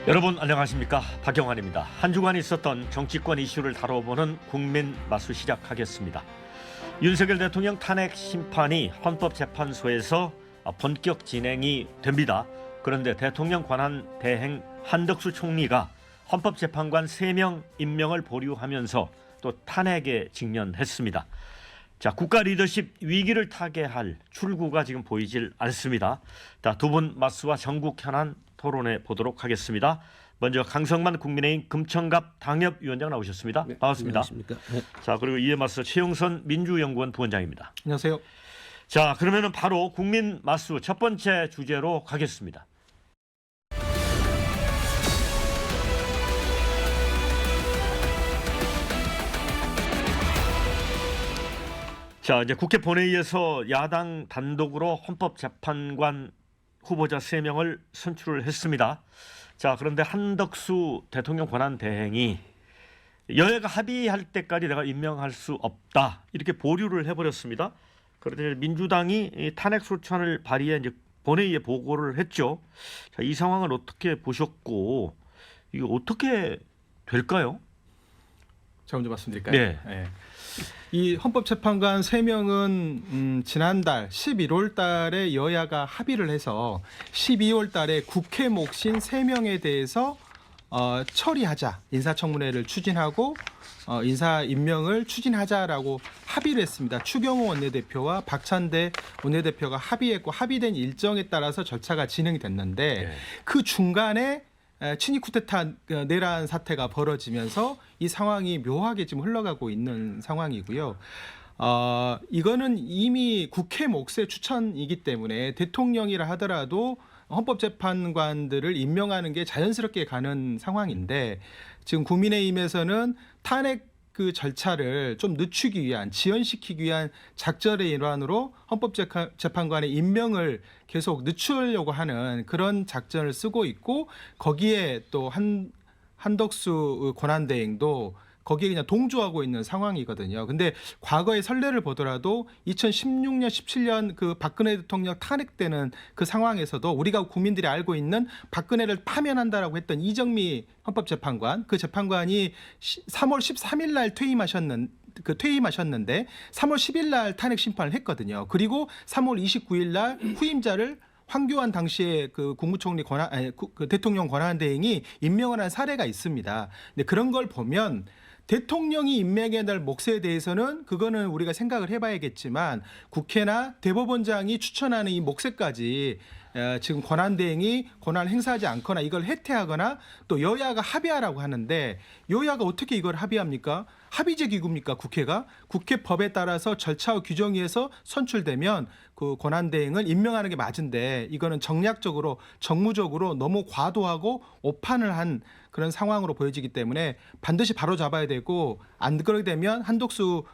여러분 안녕하십니까, 박영환입니다. 한 주간 있었던 정치권 이슈를 다뤄보는 국민 마수 시작하겠습니다. 윤석열 대통령 탄핵 심판이 헌법재판소에서 본격 진행이 됩니다. 그런데 대통령 권한 대행 한덕수 총리가 헌법재판관 3명 임명을 보류하면서 또 탄핵에 직면했습니다. 자, 국가 리더십 위기를 타개할 출구가 지금 보이질 않습니다. 두 분 마수와 전국 현안 토론해 보도록 하겠습니다. 먼저 강성만 국민의힘 금천갑 당협위원장 나오셨습니다. 네, 반갑습니다. 안녕하십니까. 네. 자, 그리고 이에 맞서 최용선 민주연구원 부원장입니다. 안녕하세요. 자, 그러면은 바로 국민 마수 첫 번째 주제로 가겠습니다. 자, 이제 국회 본회의에서 야당 단독으로 헌법재판관 후보자 3명을 선출을 했습니다. 자, 그런데 한덕수 대통령 권한 대행이 여야가 합의할 때까지 내가 임명할 수 없다, 이렇게 보류를 해버렸습니다. 그런데 민주당이 탄핵 소추안을 발의해 이제 본회의에 보고를 했죠. 자, 이 상황을 어떻게 보셨고 이거 어떻게 될까요? 제가 먼저 말씀드릴까요? 네. 네. 이 헌법재판관 3명은 지난달 11월 달에 여야가 합의를 해서 12월 달에 국회 몫인 3명에 대해서 처리하자, 인사청문회를 추진하고 인사 임명을 추진하자라고 합의를 했습니다. 추경호 원내대표와 박찬대 원내대표가 합의했고, 합의된 일정에 따라서 절차가 진행이 됐는데 그 중간에 친위 쿠데타 내란 사태가 벌어지면서 이 상황이 묘하게 지금 흘러가고 있는 상황이고요. 이거는 이미 국회 몫의 추천이기 때문에 대통령이라 하더라도 헌법재판관들을 임명하는 게 자연스럽게 가는 상황인데, 지금 국민의힘에서는 탄핵 그 절차를 좀 늦추기 위한, 지연시키기 위한 작전의 일환으로 헌법재판관의 임명을 계속 늦추려고 하는 그런 작전을 쓰고 있고, 거기에 또 한덕수 권한대행도 거기에 그냥 동조하고 있는 상황이거든요. 근데 과거의 선례를 보더라도 2016년, 17년 그 박근혜 대통령 탄핵 때는 그 상황에서도 우리가 국민들이 알고 있는 박근혜를 파면한다라고 했던 이정미 헌법재판관, 그 재판관이 3월 13일 날 퇴임하셨는데 3월 10일 날 탄핵 심판을 했거든요. 그리고 3월 29일 날 후임자를 황교안 당시에 그 국무총리 그 대통령 권한대행이 임명을 한 사례가 있습니다. 근데 그런 걸 보면 대통령이 임명해야 될 몫에 대해서는 그거는 우리가 생각을 해봐야겠지만, 국회나 대법원장이 추천하는 이 몫에까지 지금 권한대행이 권한을 행사하지 않거나 이걸 해태하거나 또 여야가 합의하라고 하는데, 여야가 어떻게 이걸 합의합니까? 합의제 기구입니까? 국회가? 국회법에 따라서 절차와 규정에 의해서 선출되면 그 권한대행을 임명하는 게 맞은데, 이거는 정략적으로 정무적으로 너무 과도하고 오판을 한 그런 상황으로 보여지기 때문에 반드시 바로잡아야 되고, 안 그러게 되면 한덕수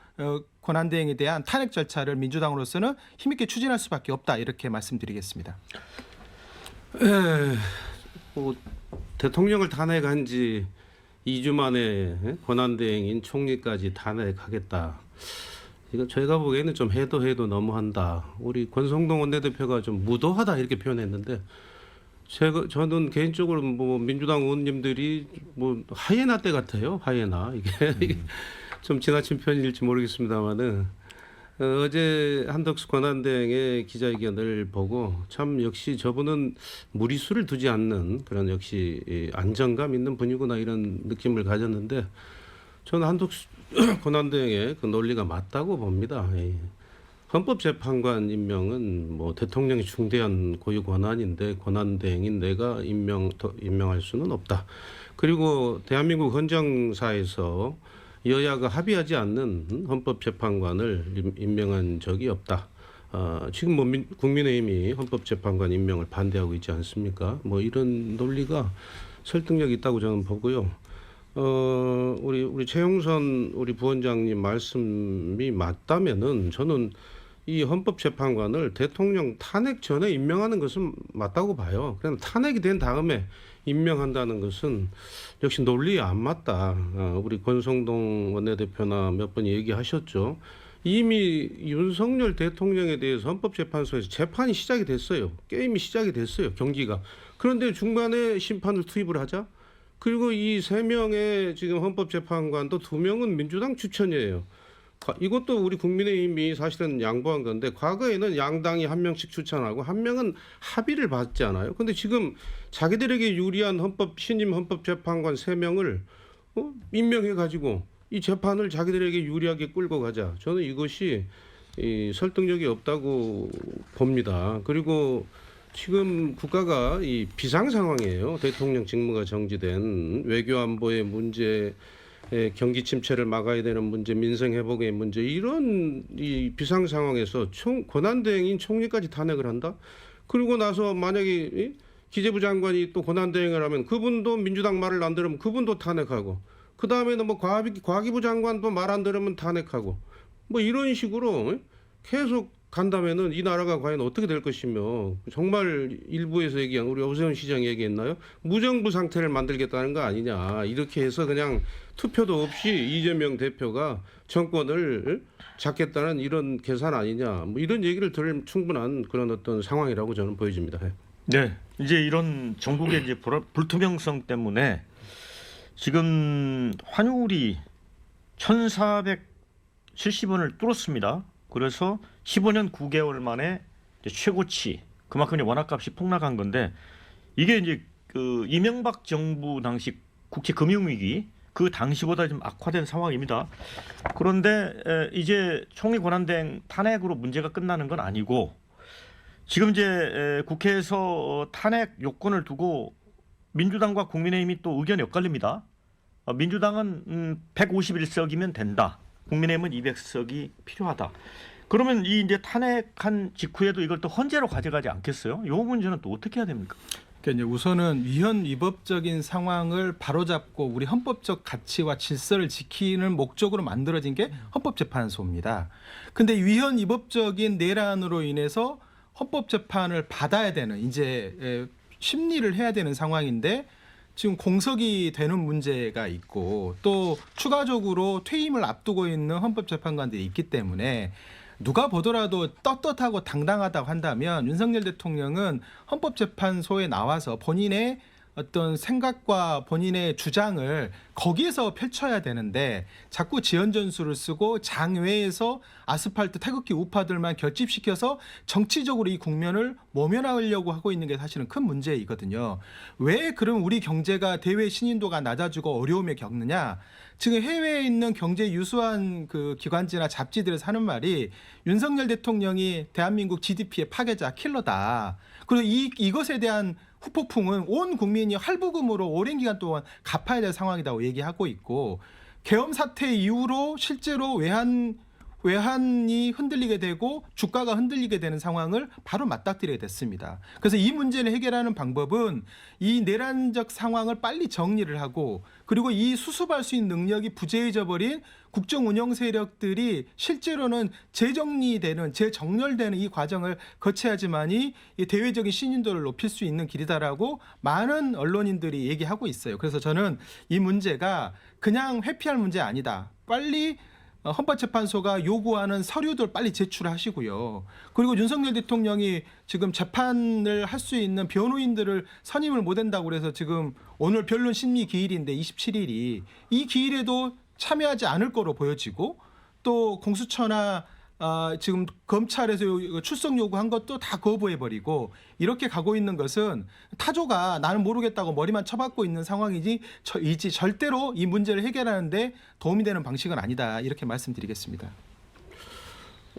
권한대행에 대한 탄핵 절차를 민주당으로서는 힘있게 추진할 수밖에 없다, 이렇게 말씀드리겠습니다. 대통령을 탄핵한 지 2주 만에 권한대행인 총리까지 탄핵하겠다. 이거 저희가 보기에는 좀 해도 너무한다. 우리 권성동 원내대표가 좀 무도하다, 이렇게 표현했는데, 저는 개인적으로 뭐 민주당 의원님들이 뭐 하이에나 때 같아요. 하이에나. 이게 좀 지나친 표현일지 모르겠습니다만은, 어제 한덕수 권한대행의 기자회견을 보고 참 역시 저분은 무리수를 두지 않는 그런 역시 안정감 있는 분이구나, 이런 느낌을 가졌는데, 저는 한덕수 권한대행의 그 논리가 맞다고 봅니다. 헌법재판관 임명은 뭐 대통령이 중대한 고유 권한인데, 권한대행인 내가 임명할 수는 없다. 그리고 대한민국 헌정사에서 여야가 합의하지 않는 헌법재판관을 임명한 적이 없다. 지금 뭐 국민의힘이 헌법재판관 임명을 반대하고 있지 않습니까? 뭐 이런 논리가 설득력 있다고 저는 보고요. 우리 최용선 우리 부원장님 말씀이 맞다면은, 저는 이 헌법재판관을 대통령 탄핵 전에 임명하는 것은 맞다고 봐요. 그냥 탄핵이 된 다음에 임명한다는 것은 역시 논리에 안 맞다. 우리 권성동 원내대표나 몇 번 얘기하셨죠. 이미 윤석열 대통령에 대해서 헌법재판소에서 재판이 시작이 됐어요. 게임이 시작이 됐어요. 경기가. 그런데 중간에 심판을 투입을 하자. 그리고 이 3명의 지금 헌법재판관도 2명은 민주당 추천이에요. 이것도 우리 국민의힘이 사실은 양보한 건데 과거에는 양당이 1명씩 추천하고 1명은 합의를 받지 않아요. 근데 지금 자기들에게 유리한 신임 헌법재판관 3명을 임명해가지고 이 재판을 자기들에게 유리하게 끌고 가자. 저는 이것이 설득력이 없다고 봅니다. 그리고 지금 국가가 이 비상 상황이에요. 대통령 직무가 정지된 외교 안보의 문제, 경기 침체를 막아야 되는 문제, 민생 회복의 문제, 이런 이 비상 상황에서 권한대행인 총리까지 탄핵을 한다. 그리고 나서 만약에 기재부 장관이 또 권한대행을 하면 그분도 민주당 말을 안 들으면 그분도 탄핵하고, 그 다음에는 뭐 과기부 장관도 말 안 들으면 탄핵하고, 뭐 이런 식으로 계속 간다면은 이 나라가 과연 어떻게 될 것이며, 정말 일부에서 얘기한 우리 오세훈 시장이 얘기했나요? 무정부 상태를 만들겠다는 거 아니냐. 이렇게 해서 그냥 투표도 없이 이재명 대표가 정권을 잡겠다는 이런 계산 아니냐. 뭐 이런 얘기를 들을 충분한 그런 어떤 상황이라고 저는 보여집니다. 네, 이제 이런 전국의 이제 불투명성 때문에 지금 환율이 1,470원을 뚫었습니다. 그래서 15년 9개월 만에 이제 최고치, 그만큼 원화값이 폭락한 건데, 이게 이제 그 이명박 정부 당시 국제 금융위기 그 당시보다 좀 악화된 상황입니다. 그런데 이제 총리 권한대행 탄핵으로 문제가 끝나는 건 아니고, 지금 이제 국회에서 탄핵 요건을 두고 민주당과 국민의힘이 또 의견이 엇갈립니다. 민주당은 151석이면 된다. 국민의힘은 200석이 필요하다. 그러면 이 이제 탄핵한 직후에도 이걸 또 헌재로 가져가지 않겠어요? 이 문제는 또 어떻게 해야 됩니까? 그러니까 이제 우선은 위헌 위법적인 상황을 바로잡고 우리 헌법적 가치와 질서를 지키는 목적으로 만들어진 게 헌법재판소입니다. 근데 위헌 위법적인 내란으로 인해서 헌법재판을 받아야 되는, 이제 심리를 해야 되는 상황인데 지금 공석이 되는 문제가 있고, 또 추가적으로 퇴임을 앞두고 있는 헌법재판관들이 있기 때문에 누가 보더라도 떳떳하고 당당하다고 한다면 윤석열 대통령은 헌법재판소에 나와서 본인의 어떤 생각과 본인의 주장을 거기에서 펼쳐야 되는데, 자꾸 지연전술을 쓰고 장외에서 아스팔트 태극기 우파들만 결집시켜서 정치적으로 이 국면을 모면하려고 하고 있는 게 사실은 큰 문제이거든요. 왜 그럼 우리 경제가 대외 신인도가 낮아지고 어려움에 겪느냐? 지금 해외에 있는 경제 유수한 그 기관지나 잡지들에서 하는 말이 윤석열 대통령이 대한민국 GDP의 파괴자, 킬러다. 그리고 이것에 대한 후폭풍은 온 국민이 할부금으로 오랜 기간 동안 갚아야 될 상황이라고 얘기하고 있고, 계엄 사태 이후로 실제로 외환이 흔들리게 되고 주가가 흔들리게 되는 상황을 바로 맞닥뜨리게 됐습니다. 그래서 이 문제를 해결하는 방법은 이 내란적 상황을 빨리 정리를 하고, 그리고 이 수습할 수 있는 능력이 부재해져 버린 국정 운영 세력들이 실제로는 재정리되는, 재정렬되는 이 과정을 거쳐야지만이 이 대외적인 신인도를 높일 수 있는 길이다라고 많은 언론인들이 얘기하고 있어요. 그래서 저는 이 문제가 그냥 회피할 문제 아니다. 빨리 헌법재판소가 요구하는 서류들 빨리 제출하시고요. 그리고 윤석열 대통령이 지금 재판을 할 수 있는 변호인들을 선임을 못 한다고 그래서 지금 오늘 변론 심리 기일인데 27일이, 이 기일에도 참여하지 않을 거로 보여지고, 또 공수처나 지금 검찰에서 출석 요구한 것도 다 거부해버리고, 이렇게 가고 있는 것은 타조가 나는 모르겠다고 머리만 쳐박고 있는 상황이지 절대로 이 문제를 해결하는데 도움이 되는 방식은 아니다, 이렇게 말씀드리겠습니다.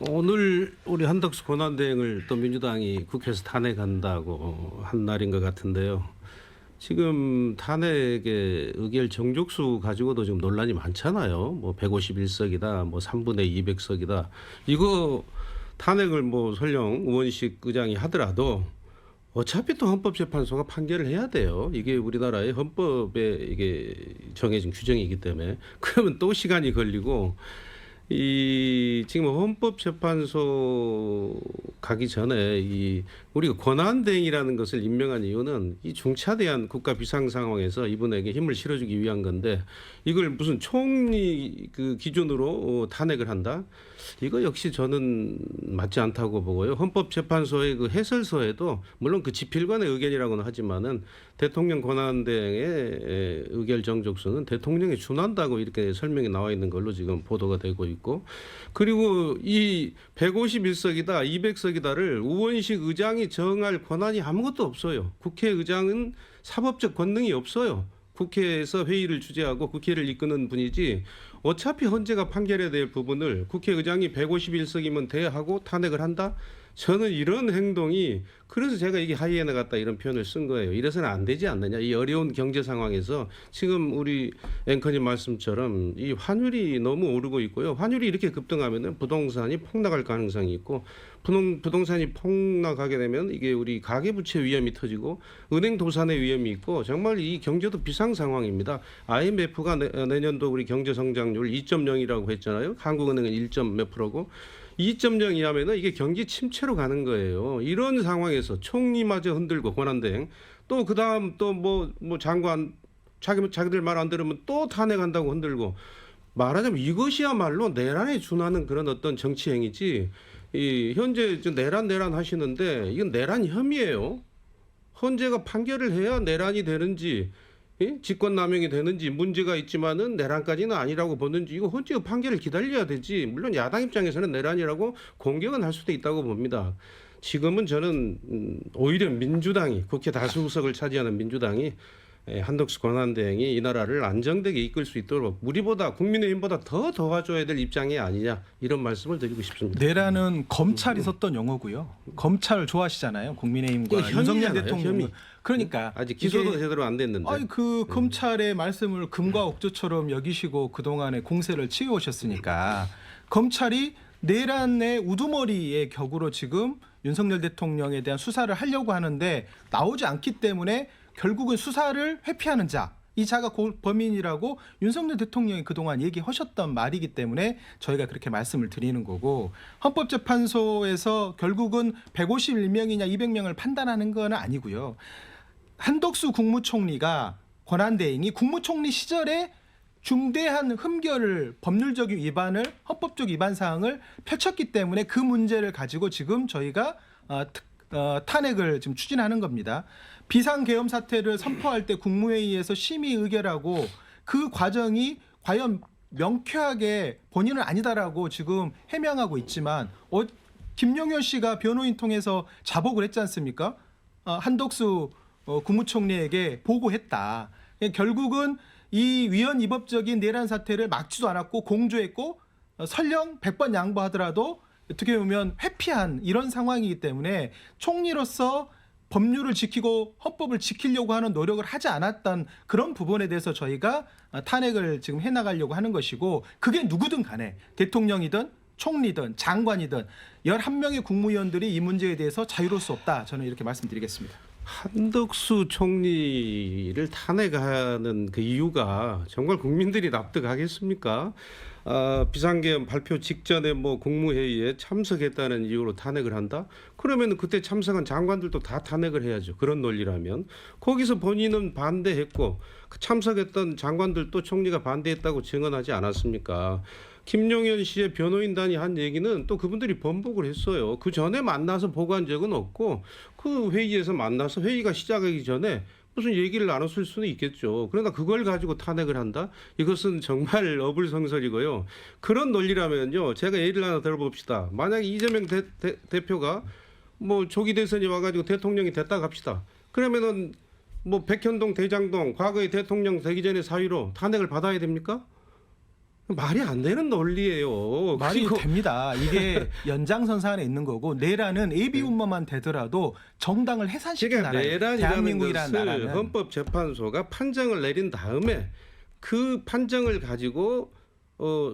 오늘 우리 한덕수 권한대행을 또 민주당이 국회에서 탄핵한다고 한 날인 것 같은데요. 지금 탄핵의 의결 정족수 가지고도 지금 논란이 많잖아요. 뭐 151석이다, 뭐 3분의 200석이다. 이거 탄핵을 뭐 설령 우원식 의장이 하더라도 어차피 또 헌법재판소가 판결을 해야 돼요. 이게 우리나라의 헌법에 이게 정해진 규정이기 때문에. 그러면 또 시간이 걸리고, 이 지금 헌법재판소 가기 전에 이 우리가 권한대행이라는 것을 임명한 이유는 이 중차대한 국가 비상 상황에서 이분에게 힘을 실어주기 위한 건데 이걸 무슨 총리 그 기준으로 탄핵을 한다? 이거 역시 저는 맞지 않다고 보고요. 헌법재판소의 그 해설서에도 물론 그 집필관의 의견이라고는 하지만은 대통령 권한대행의 의결 정족수는 대통령이 준한다고 이렇게 설명이 나와 있는 걸로 지금 보도가 되고 있고, 그리고 이 151석이다 200석이다를 우원식 의장이 정할 권한이 아무것도 없어요. 국회의장은 사법적 권능이 없어요. 국회에서 회의를 주재하고 국회를 이끄는 분이지 어차피 헌재가 판결해야 될 부분을 국회의장이 151석이면 대하고 탄핵을 한다? 저는 이런 행동이, 그래서 제가 이게 하이에나 같다 이런 표현을 쓴 거예요. 이래서는 안 되지 않느냐. 이 어려운 경제 상황에서 지금 우리 앵커님 말씀처럼 이 환율이 너무 오르고 있고요. 환율이 이렇게 급등하면 부동산이 폭락할 가능성이 있고, 부동산이 폭락하게 되면 이게 우리 가계부채 위험이 터지고 은행 도산의 위험이 있고, 정말 이 경제도 비상 상황입니다. IMF가 내년도 우리 경제 성장률 2.0이라고 했잖아요. 한국은행은 1점 몇 프로고 2.0 이하면은 이게 경기 침체로 가는 거예요. 이런 상황에서 총리마저 흔들고 권한대행, 또 그다음 또 뭐 장관 자기들 말 안 들으면 또 탄핵한다고 흔들고, 말하자면 이것이야말로 내란에 준하는 그런 어떤 정치 행위지. 이 현재 내란 하시는데 이건 내란 혐의예요. 헌재가 판결을 해야 내란이 되는지, 직권남용이 되는지 문제가 있지만은 내란까지는 아니라고 보는지, 이거 헌재의 판결을 기다려야 되지. 물론 야당 입장에서는 내란이라고 공격은 할 수도 있다고 봅니다. 지금은 저는 오히려 민주당이, 국회 다수 의석을 차지하는 민주당이, 한덕수 권한대행이 이 나라를 안정되게 이끌 수 있도록 우리보다 국민의힘보다 더 도와줘야 될 입장이 아니냐, 이런 말씀을 드리고 싶습니다. 내란은 검찰이 썼던 용어고요. 검찰 좋아하시잖아요. 국민의힘과 윤석열 대통령. 그러니까 아직 기소도 제대로 안 됐는데. 아니 그 검찰의 말씀을 금과 옥조처럼 여기시고 그동안에 공세를 치워오셨으니까 검찰이 내란의 우두머리의 격으로 지금 윤석열 대통령에 대한 수사를 하려고 하는데 나오지 않기 때문에 결국은 수사를 회피하는 자, 이 자가 범인이라고 윤석열 대통령이 그동안 얘기하셨던 말이기 때문에 저희가 그렇게 말씀을 드리는 거고, 헌법재판소에서 결국은 151명이냐 200명을 판단하는 건 아니고요. 한덕수 국무총리가, 권한대행이 국무총리 시절에 중대한 흠결을, 법률적인 위반을, 헌법적 위반 사항을 펼쳤기 때문에 그 문제를 가지고 지금 저희가 탄핵을 지금 추진하는 겁니다. 비상계엄 사태를 선포할 때 국무회의에서 심의 의결하고 그 과정이 과연 명쾌하게 본인은 아니다라고 지금 해명하고 있지만, 김용현 씨가 변호인 통해서 자복을 했지 않습니까? 한덕수 국무총리에게 보고했다. 결국은 이 위헌위법적인 내란 사태를 막지도 않았고 공조했고, 설령 100번 양보하더라도 어떻게 보면 회피한 이런 상황이기 때문에 총리로서 법률을 지키고 헌법을 지키려고 하는 노력을 하지 않았던 그런 부분에 대해서 저희가 탄핵을 지금 해나가려고 하는 것이고, 그게 누구든 간에 대통령이든 총리든 장관이든 11명의 국무위원들이 이 문제에 대해서 자유로울 수 없다. 저는 이렇게 말씀드리겠습니다. 한덕수 총리를 탄핵하는 그 이유가 정말 국민들이 납득하겠습니까? 비상계엄 발표 직전에 뭐 국무회의에 참석했다는 이유로 탄핵을 한다? 그러면 그때 참석한 장관들도 다 탄핵을 해야죠. 그런 논리라면. 거기서 본인은 반대했고 참석했던 장관들도 총리가 반대했다고 증언하지 않았습니까? 김용현 씨의 변호인단이 한 얘기는 또 그분들이 번복을 했어요. 그 전에 만나서 보고한 적은 없고, 그 회의에서 만나서 회의가 시작하기 전에 무슨 얘기를 나눴을 수는 있겠죠. 그러나 그걸 가지고 탄핵을 한다? 이것은 정말 어불성설이고요. 그런 논리라면요, 제가 예를 하나 들어봅시다. 만약에 이재명 대표가 뭐 조기 대선이 와가지고 대통령이 됐다 갑시다. 그러면은 뭐 백현동, 대장동 과거의 대통령 되기 전에 사유로 탄핵을 받아야 됩니까? 말이 안 되는 논리예요. 말이 됩니다. 이게 연장선상 안에 있는 거고, 내란은 예비운모만 되더라도 정당을 해산시키는 나라예요. 내란이라는 것을 헌법재판소가 판정을 내린 다음에 그 판정을 가지고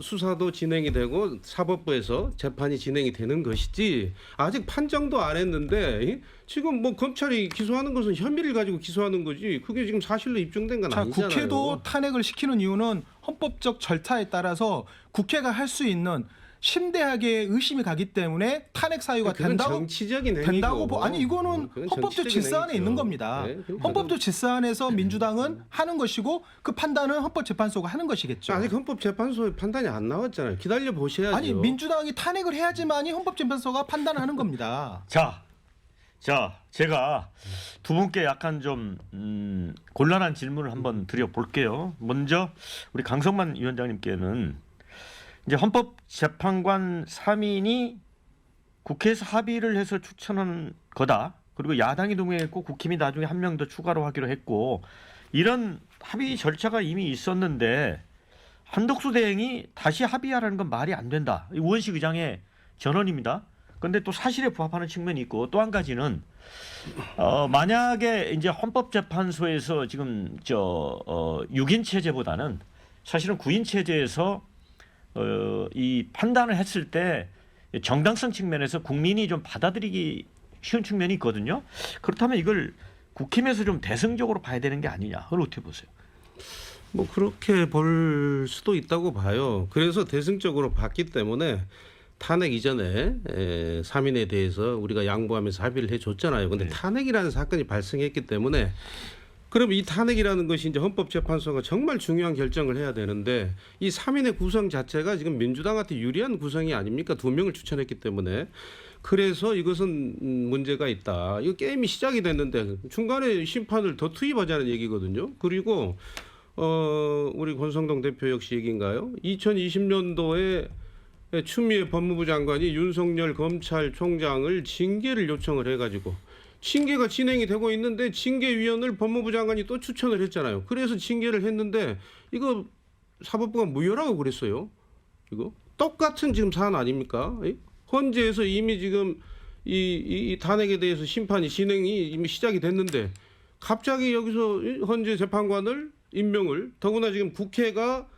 수사도 진행이 되고 사법부에서 재판이 진행이 되는 것이지 아직 판정도 안 했는데 지금 뭐 검찰이 기소하는 것은 혐의를 가지고 기소하는 거지 그게 지금 사실로 입증된 건 자, 아니잖아요. 국회도 탄핵을 시키는 이유는 헌법적 절차에 따라서 국회가 할 수 있는 심대하게 의심이 가기 때문에 탄핵 사유가 그건 된다고 정치적인 아니 이거는 그건 헌법적 정치적인 질서안에 행위죠. 있는 겁니다. 네, 그건 헌법적 질서안에서 민주당은 하는 것이고 그 판단은 헌법재판소가 하는 것이겠죠. 아직 헌법재판소의 판단이 안 나왔잖아요. 기다려 보셔야죠. 아니 민주당이 탄핵을 해야지만이 헌법재판소가 판단하는 겁니다. 자, 제가 두 분께 약간 좀 곤란한 질문을 한번 드려볼게요. 먼저 우리 강성만 위원장님께는 이제 헌법재판관 3인이 국회에서 합의를 해서 추천한 거다. 그리고 야당이 동의했고 국힘이 나중에 한 명 더 추가로 하기로 했고 이런 합의 절차가 이미 있었는데 한덕수 대행이 다시 합의하라는 건 말이 안 된다. 우원식 의장의 전언입니다. 그런데 또 사실에 부합하는 측면이 있고 또 한 가지는 만약에 이제 헌법재판소에서 지금 6인 체제보다는 사실은 9인 체제에서 이 판단을 했을 때 정당성 측면에서 국민이 좀 받아들이기 쉬운 측면이 있거든요. 그렇다면 이걸 국힘에서 좀 대승적으로 봐야 되는 게 아니냐. 그걸 어떻게 보세요? 뭐 그렇게 볼 수도 있다고 봐요. 그래서 대승적으로 봤기 때문에 탄핵 이전에 3인에 대해서 우리가 양보하면서 합의를 해줬잖아요. 근데 네. 탄핵이라는 사건이 발생했기 때문에 그럼 이 탄핵이라는 것이 이제 헌법재판소가 정말 중요한 결정을 해야 되는데 이 3인의 구성 자체가 지금 민주당한테 유리한 구성이 아닙니까? 2명을 추천했기 때문에. 그래서 이것은 문제가 있다. 이거 게임이 시작이 됐는데 중간에 심판을 더 투입하자는 얘기거든요. 그리고 우리 권성동 대표 역시 얘기인가요? 2020년도에 추미애 법무부 장관이 윤석열 검찰총장을 징계를 요청을 해가지고 징계가 진행이 되고 있는데 징계위원을 법무부 장관이 또 추천을 했잖아요. 그래서 징계를 했는데 이거 사법부가 무효라고 그랬어요. 이거 똑같은 지금 사안 아닙니까? 헌재에서 이미 지금 이 탄핵에 대해서 심판이 진행이 이미 시작이 됐는데 갑자기 여기서 헌재 재판관을 임명을 더구나 지금 국회가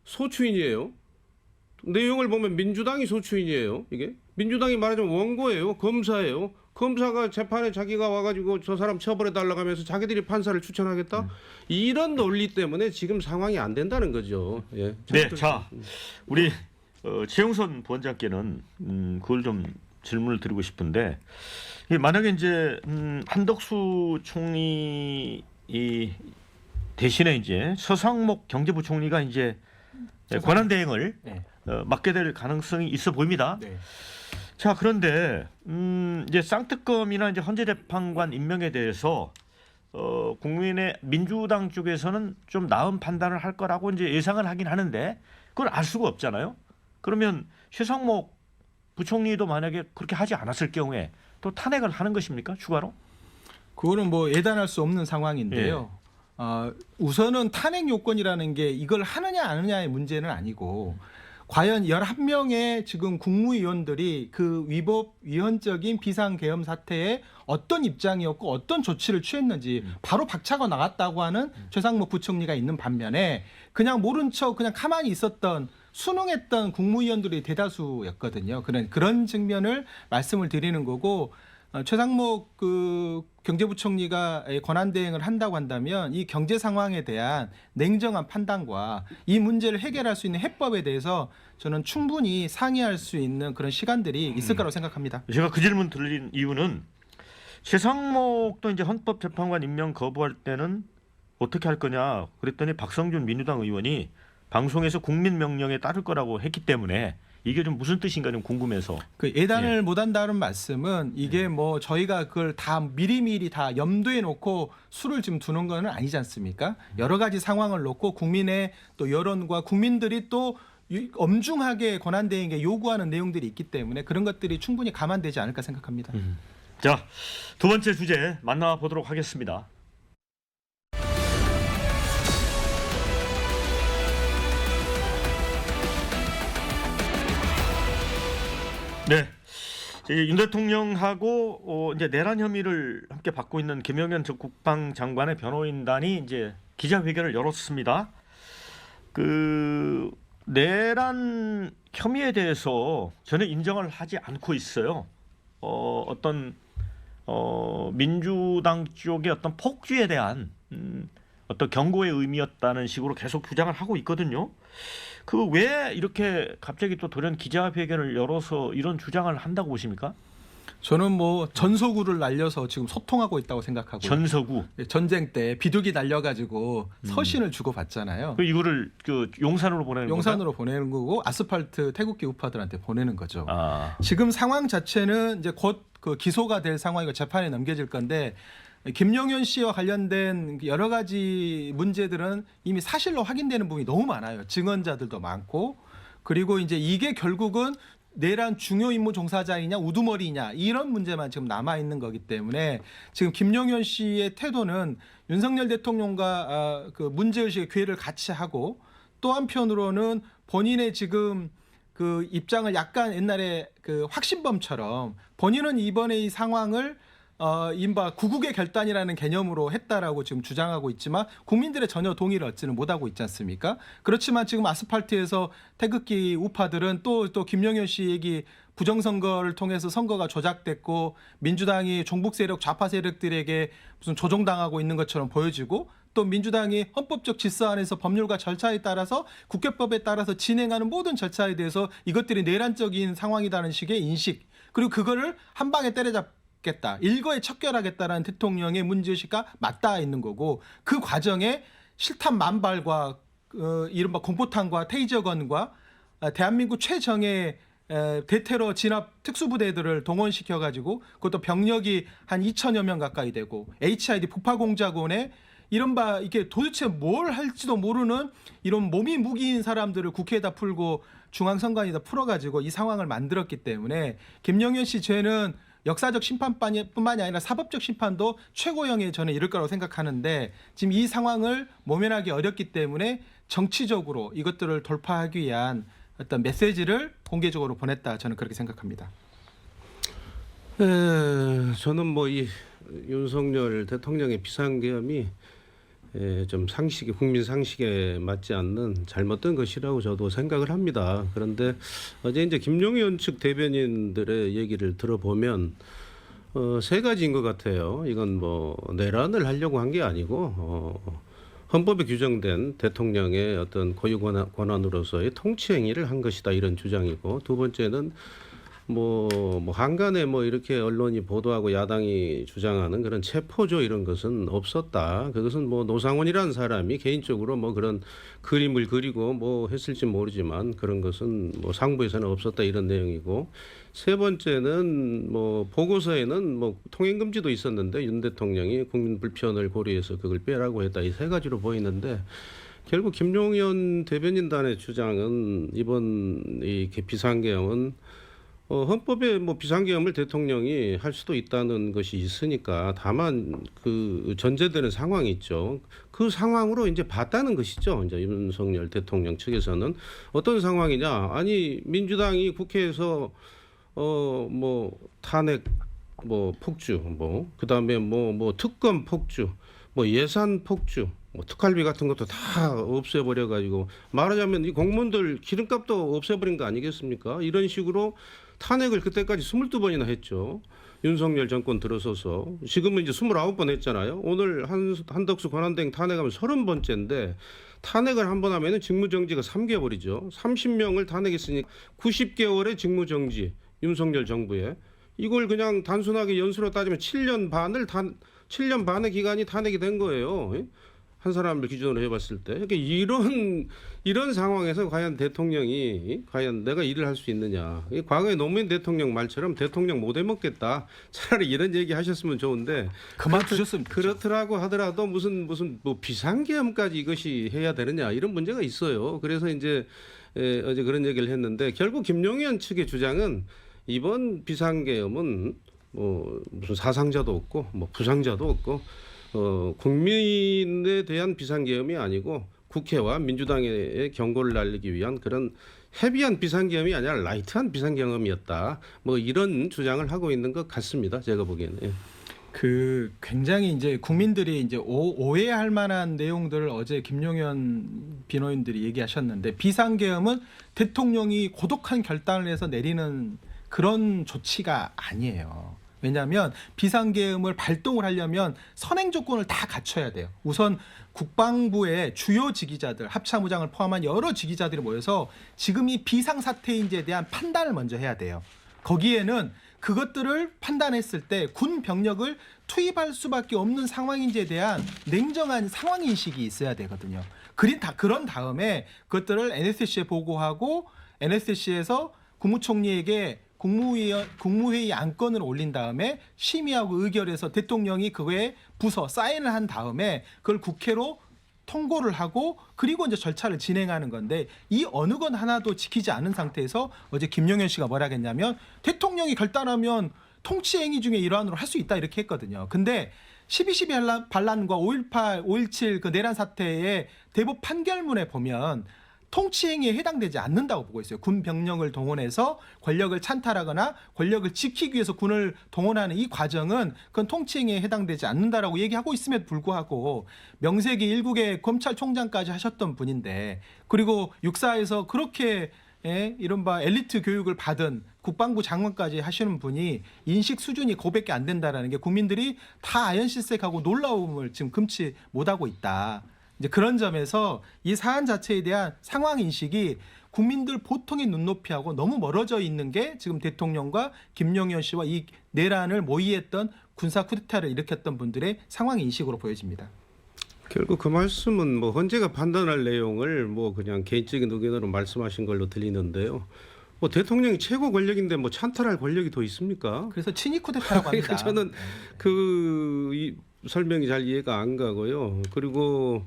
소추인이에요. 내용을 보면 민주당이 소추인이에요. 이게 민주당이 말하자면 원고예요. 검사예요. 검사가 재판에 자기가 와가지고 저 사람 처벌해달라고 하면서 자기들이 판사를 추천하겠다? 이런 논리 때문에 지금 상황이 안 된다는 거죠. 예. 네, 자, 우리 최영선 부원장께는 그걸 좀 질문을 드리고 싶은데 만약에 이제 한덕수 총리 대신에 이제 서상목 경제부총리가 이제 권한대행을 네. 맡게 될 가능성이 있어 보입니다. 네. 자, 그런데 이제 쌍특검이나 이제 헌재재판관 임명에 대해서 국민의 민주당 쪽에서는 좀 나은 판단을 할 거라고 이제 예상을 하긴 하는데 그걸 알 수가 없잖아요. 그러면 최상목 부총리도 만약에 그렇게 하지 않았을 경우에 또 탄핵을 하는 것입니까? 추가로? 그거는 뭐 예단할 수 없는 상황인데요. 우선은 탄핵 요건이라는 게 이걸 하느냐 안 하느냐의 문제는 아니고 과연 11명의 지금 국무위원들이 그 위법 위헌적인 비상계엄 사태에 어떤 입장이었고 어떤 조치를 취했는지 바로 박차고 나갔다고 하는 최상목 부총리가 있는 반면에 그냥 모른 척 그냥 가만히 있었던 순응했던 국무위원들이 대다수였거든요. 그런 측면을 말씀을 드리는 거고 최상목 그 경제부총리가 권한대행을 한다고 한다면 이 경제 상황에 대한 냉정한 판단과 이 문제를 해결할 수 있는 해법에 대해서 저는 충분히 상의할 수 있는 그런 시간들이 있을 거라고 생각합니다. 제가 그 질문 드린 이유는 최상목도 이제 헌법재판관 임명 거부할 때는 어떻게 할 거냐 그랬더니 박성준 민주당 의원이 방송에서 국민 명령에 따를 거라고 했기 때문에 이게 좀 무슨 뜻인가 좀 궁금해서. 그 예단을 못한다는 말씀은 이게 뭐 저희가 그걸 다 미리미리 다 염두에 놓고 수를 지금 두는 건 아니지 않습니까? 여러 가지 상황을 놓고 국민의 또 여론과 국민들이 또 엄중하게 권한대행에게 요구하는 내용들이 있기 때문에 그런 것들이 충분히 감안되지 않을까 생각합니다. 자, 두 번째 주제 만나보도록 하겠습니다. 네, 윤 대통령하고 이제 내란 혐의를 함께 받고 있는 김영현 전 국방장관의 변호인단이 이제 기자회견을 열었습니다. 그 내란 혐의에 대해서 저는 인정을 하지 않고 있어요. 어떤 민주당 쪽의 어떤 폭주에 대한 어떤 경고의 의미였다는 식으로 계속 주장을 하고 있거든요. 그 왜 이렇게 갑자기 또 돌연 기자회견을 열어서 이런 주장을 한다고 보십니까? 저는 뭐 전소구를 날려서 지금 소통하고 있다고 생각하고 전서구. 전쟁 때 비둘기 날려가지고 서신을 주고받잖아요. 이거를 그 용산으로 보내는 용산으로 보내는 거고 아스팔트 태극기 우파들한테 보내는 거죠. 아, 지금 상황 자체는 이제 곧 그 기소가 될 상황이고 재판에 넘겨질 건데 김용현 씨와 관련된 여러 가지 문제들은 이미 사실로 확인되는 부분이 너무 많아요. 증언자들도 많고 그리고 이제 이게 결국은 내란 중요 임무 종사자이냐 우두머리냐 이런 문제만 지금 남아 있는 거기 때문에 지금 김용현 씨의 태도는 윤석열 대통령과 그 문제의식의 기회를 같이 하고 또 한편으로는 본인의 지금 그 입장을 약간 옛날에 그 확신범처럼 본인은 이번에 이 상황을 이른바 구국의 결단이라는 개념으로 했다라고 지금 주장하고 있지만 국민들의 전혀 동의를 얻지는 못하고 있지 않습니까? 그렇지만 지금 아스팔트에서 태극기 우파들은 또 김용현 씨 얘기 부정선거를 통해서 선거가 조작됐고 민주당이 종북 세력 좌파 세력들에게 무슨 조종당하고 있는 것처럼 보여지고 또 민주당이 헌법적 질서 안에서 법률과 절차에 따라서 국회법에 따라서 진행하는 모든 절차에 대해서 이것들이 내란적인 상황이라는 식의 인식 그리고 그거를 한 방에 때려잡겠다. 일거에 척결하겠다라는 대통령의 문제의식과 맞닿아 있는 거고 그 과정에 실탄 만발과 이른바 공포탄과 테이저건과 대한민국 최정예 대테러 진압 특수부대들을 동원시켜가지고 그것도 병력이 한 2천여 명 가까이 되고 HID 북파공작원에 이른바 이게 도대체 뭘 할지도 모르는 이런 몸이 무기인 사람들을 국회에다 풀고 중앙선관위에다 풀어가지고 이 상황을 만들었기 때문에 김용현 씨 죄는 역사적 심판뿐만이 아니라 사법적 심판도 최고형에 저는 이를 거라고 생각하는데 지금 이 상황을 모면하기 어렵기 때문에 정치적으로 이것들을 돌파하기 위한 어떤 메시지를 공개적으로 보냈다 저는 그렇게 생각합니다. 저는 뭐 이 윤석열 대통령의 비상계엄이 좀 상식이 국민 상식에 맞지 않는 잘못된 것이라고 저도 생각을 합니다. 그런데 어제 이제 김용현 측 대변인들의 얘기를 들어보면 세 가지인 것 같아요. 이건 뭐 내란을 하려고 한 게 아니고 헌법에 규정된 대통령의 어떤 고유 권한으로서의 통치 행위를 한 것이다 이런 주장이고 두 번째는 뭐 한간에 뭐 이렇게 언론이 보도하고 야당이 주장하는 그런 체포조 이런 것은 없었다. 그것은 뭐 노상원이라는 사람이 개인적으로 뭐 그런 그림을 그리고 뭐 했을지 모르지만 그런 것은 뭐 상부에서는 없었다 이런 내용이고 세 번째는 뭐 보고서에는 뭐 통행 금지도 있었는데 윤 대통령이 국민 불편을 고려해서 그걸 빼라고 했다 이 세 가지로 보이는데 결국 김용현 대변인단의 주장은 이번 이 비상계엄은 헌법에 뭐 비상계엄을 대통령이 할 수도 있다는 것이 있으니까 다만 그 전제되는 상황이 있죠. 그 상황으로 이제 봤다는 것이죠. 이제 윤석열 대통령 측에서는 어떤 상황이냐? 아니 민주당이 국회에서 뭐 탄핵 뭐 폭주 뭐 그다음에 뭐 특검 폭주 뭐 예산 폭주 뭐 특활비 같은 것도 다 없애버려 가지고 말하자면 이 공무원들 기름값도 없애버린 거 아니겠습니까? 이런 식으로 탄핵을 그때까지 22번이나 했죠. 윤석열 정권 들어서서 지금은 이제 29번 했잖아요. 오늘 한덕수 권한대행 탄핵하면 30번째인데 탄핵을 한 번 하면은 직무정지가 3개월이죠. 30명을 탄핵했으니 90개월의 직무정지 윤석열 정부에 이걸 그냥 단순하게 연수로 따지면 7년 반의 기간이 탄핵이 된 거예요. 한 사람을 기준으로 해봤을 때 그러니까 이런 상황에서 과연 대통령이 과연 내가 일을 할 수 있느냐 과거에 노무현 대통령 말처럼 대통령 못 해먹겠다 차라리 이런 얘기 하셨으면 좋은데 그만두셨으면 그렇더라고 하더라도 무슨 뭐 비상계엄까지 이것이 해야 되느냐 이런 문제가 있어요. 그래서 이제 어제 그런 얘기를 했는데 결국 김용현 측의 주장은 이번 비상계엄은 뭐 무슨 사상자도 없고 뭐 부상자도 없고 국민에 대한 비상계엄이 아니고 국회와 민주당의 경고를 날리기 위한 그런 헤비한 비상계엄이 아니라 라이트한 비상계엄이었다. 뭐 이런 주장을 하고 있는 것 같습니다. 제가 보기에는. 굉장히 이제 국민들이 이제 오해할 만한 내용들을 어제 김용현 비노인들이 얘기하셨는데, 비상계엄은 대통령이 고독한 결단을 해서 내리는 그런 조치가 아니에요. 왜냐하면 비상계엄을 발동을 하려면 선행 조건을 다 갖춰야 돼요. 우선 국방부의 주요 지휘자들, 합참의장을 포함한 여러 지휘자들이 모여서 지금 이 비상사태인지에 대한 판단을 먼저 해야 돼요. 거기에는 그것들을 판단했을 때 군 병력을 투입할 수밖에 없는 상황인지에 대한 냉정한 상황인식이 있어야 되거든요. 그런 다음에 그것들을 NSC에 보고하고 NSC에서 국무총리에게 국무회의 안건을 올린 다음에 심의하고 의결해서 대통령이 그거에 부서 사인을 한 다음에 그걸 국회로 통고를 하고 그리고 이제 절차를 진행하는 건데, 이 어느 건 하나도 지키지 않은 상태에서 어제 김용현 씨가 뭐라 했냐면 대통령이 결단하면 통치 행위 중에 일환으로 할 수 있다 이렇게 했거든요. 근데 12.12 반란과 5.18, 5.17 그 내란 사태의 대법 판결문에 보면 통치 행위에 해당되지 않는다고 보고 있어요. 군 병력을 동원해서 권력을 찬탈하거나 권력을 지키기 위해서 군을 동원하는 이 과정은 그건 통치 행위에 해당되지 않는다라고 얘기하고 있음에도 불구하고 명색이 일국의 검찰총장까지 하셨던 분인데, 그리고 육사에서 그렇게 이른바 엘리트 교육을 받은 국방부 장관까지 하시는 분이 인식 수준이 그거밖에 안 된다라는 게 국민들이 다 아연실색하고 놀라움을 지금 금치 못하고 있다. 이제 그런 점에서 이 사안 자체에 대한 상황 인식이 국민들 보통의 눈높이하고 너무 멀어져 있는 게 지금 대통령과 김용현 씨와 이 내란을 모의했던 군사 쿠데타를 일으켰던 분들의 상황 인식으로 보여집니다. 결국 그 말씀은 뭐 헌재가 판단할 내용을 뭐 그냥 개인적인 의견으로 말씀하신 걸로 들리는데요. 뭐 대통령이 최고 권력인데 뭐 찬탈할 권력이 더 있습니까? 그래서 친위 쿠데타라고 합니다. 저는 이 설명이 잘 이해가 안 가고요. 그리고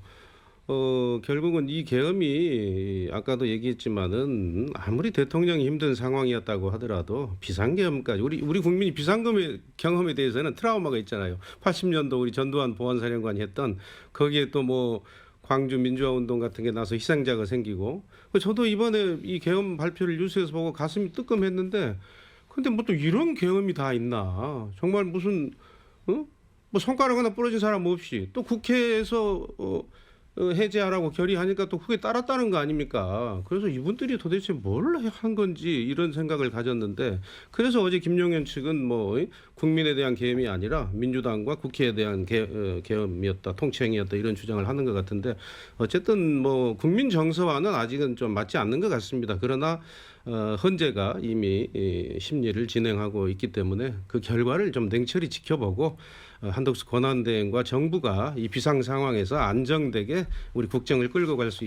결국은 이 계엄이 아까도 얘기했지만은 아무리 대통령이 힘든 상황이었다고 하더라도 비상계엄까지 우리 국민이 비상계엄의 경험에 대해서는 트라우마가 있잖아요. 80년도 우리 전두환 보안사령관이 했던, 거기에 또 뭐 광주 민주화 운동 같은 게 나서 희생자가 생기고, 저도 이번에 이 계엄 발표를 뉴스에서 보고 가슴이 뜨끔했는데, 근데 뭐 또 이런 계엄이 다 있나? 정말 무슨 뭐 손가락 하나 부러진 사람 없이 또 국회에서 해제하라고 결의하니까 또 그게 따랐다는 거 아닙니까? 그래서 이분들이 도대체 뭘 한 건지 이런 생각을 가졌는데, 그래서 어제 김용현 측은 뭐 국민에 대한 계엄이 아니라 민주당과 국회에 대한 계엄이었다, 통치행위였다 이런 주장을 하는 것 같은데, 어쨌든 뭐 국민 정서와는 아직은 좀 맞지 않는 것 같습니다. 그러나 헌재가 이미 심리를 진행하고 있기 때문에 그 결과를 좀 냉철히 지켜보고 한덕수 권한대행과 정부가 이 비상 상황에서 안정되게 우리 국정을 끌고 갈 수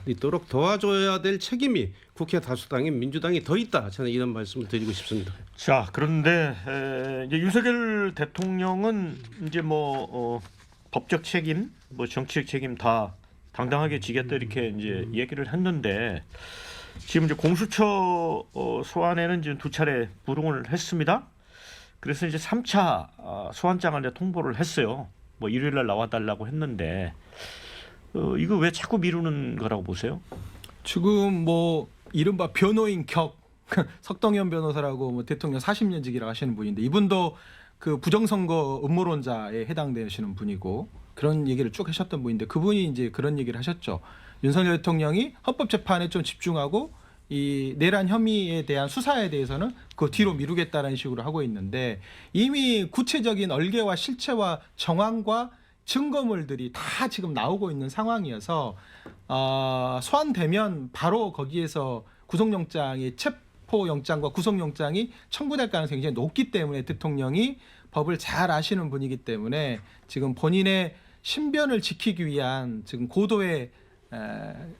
있도록 도와줘야 될 책임이 국회 다수당인 민주당이 더 있다. 저는 이런 말씀을 드리고 싶습니다. 자, 그런데 이제 윤석열 대통령은 이제 뭐 법적 책임, 뭐 정치적 책임 다 당당하게 지겠다 이렇게 이제 얘기를 했는데, 지금 이제 공수처 소환에는 지금 2차례 불응을 했습니다. 그래서 이제 3차 소환장을 이제 통보를 했어요. 뭐 일요일 날 나와달라고 했는데 이거 왜 자꾸 미루는 거라고 보세요? 지금 뭐 이른바 변호인 격 석동현 변호사라고 뭐 대통령 40년직이라고 하시는 분인데, 이분도 그 부정선거 음모론자에 해당되시는 분이고 그런 얘기를 쭉 하셨던 분인데, 그분이 이제 그런 얘기를 하셨죠. 윤석열 대통령이 헌법재판에 좀 집중하고 이 내란 혐의에 대한 수사에 대해서는 그 뒤로 미루겠다는 식으로 하고 있는데, 이미 구체적인 얼개와 실체와 정황과 증거물들이 다 지금 나오고 있는 상황이어서 소환되면 바로 거기에서 구속영장이 체포영장과 구속영장이 청구될 가능성이 굉장히 높기 때문에 대통령이 법을 잘 아시는 분이기 때문에 지금 본인의 신변을 지키기 위한 지금 고도의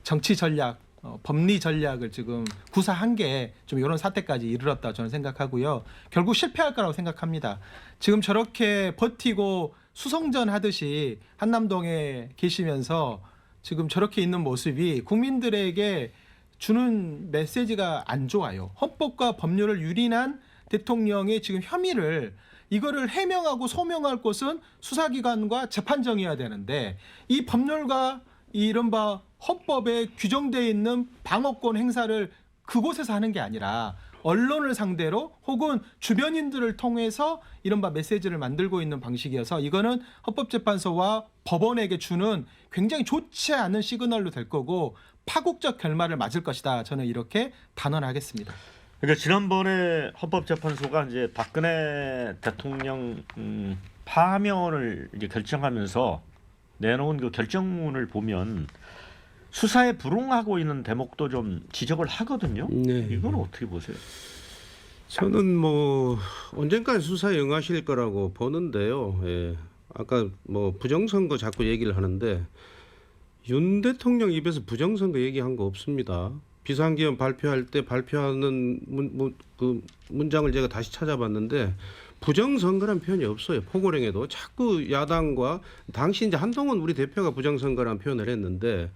정치 전략, 법리 전략을 지금 구사한 게 좀 이런 사태까지 이르렀다 저는 생각하고요. 결국 실패할 거라고 생각합니다. 지금 저렇게 버티고 수성전 하듯이 한남동에 계시면서 지금 저렇게 있는 모습이 국민들에게 주는 메시지가 안 좋아요. 헌법과 법률을 유린한 대통령의 지금 혐의를 이거를 해명하고 소명할 곳은 수사기관과 재판정이어야 되는데, 이 법률과 이른바 헌법에 규정되어 있는 방어권 행사를 그곳에서 하는 게 아니라 언론을 상대로 혹은 주변인들을 통해서 이른바 메시지를 만들고 있는 방식이어서 이거는 헌법재판소와 법원에게 주는 굉장히 좋지 않은 시그널로 될 거고 파국적 결말을 맞을 것이다. 저는 이렇게 단언하겠습니다. 그러니까 지난번에 헌법재판소가 이제 박근혜 대통령 파면을 이제 결정하면서 내놓은 그 결정문을 보면 수사에 불응하고 있는 대목도 좀 지적을 하거든요. 네. 이건 어떻게 보세요? 저는 뭐 언젠간 수사에 응하실 거라고 보는데요. 예. 아까 뭐 부정선거 자꾸 얘기를 하는데 윤 대통령 입에서 부정선거 얘기한 거 없습니다. 비상기원 발표할 때 발표하는 그 문장을 제가 다시 찾아봤는데 부정선거란 표현이 없어요. 포고령에도 자꾸 야당과 당시 이제 한동훈 우리 대표가 부정선거란 표현을 했는데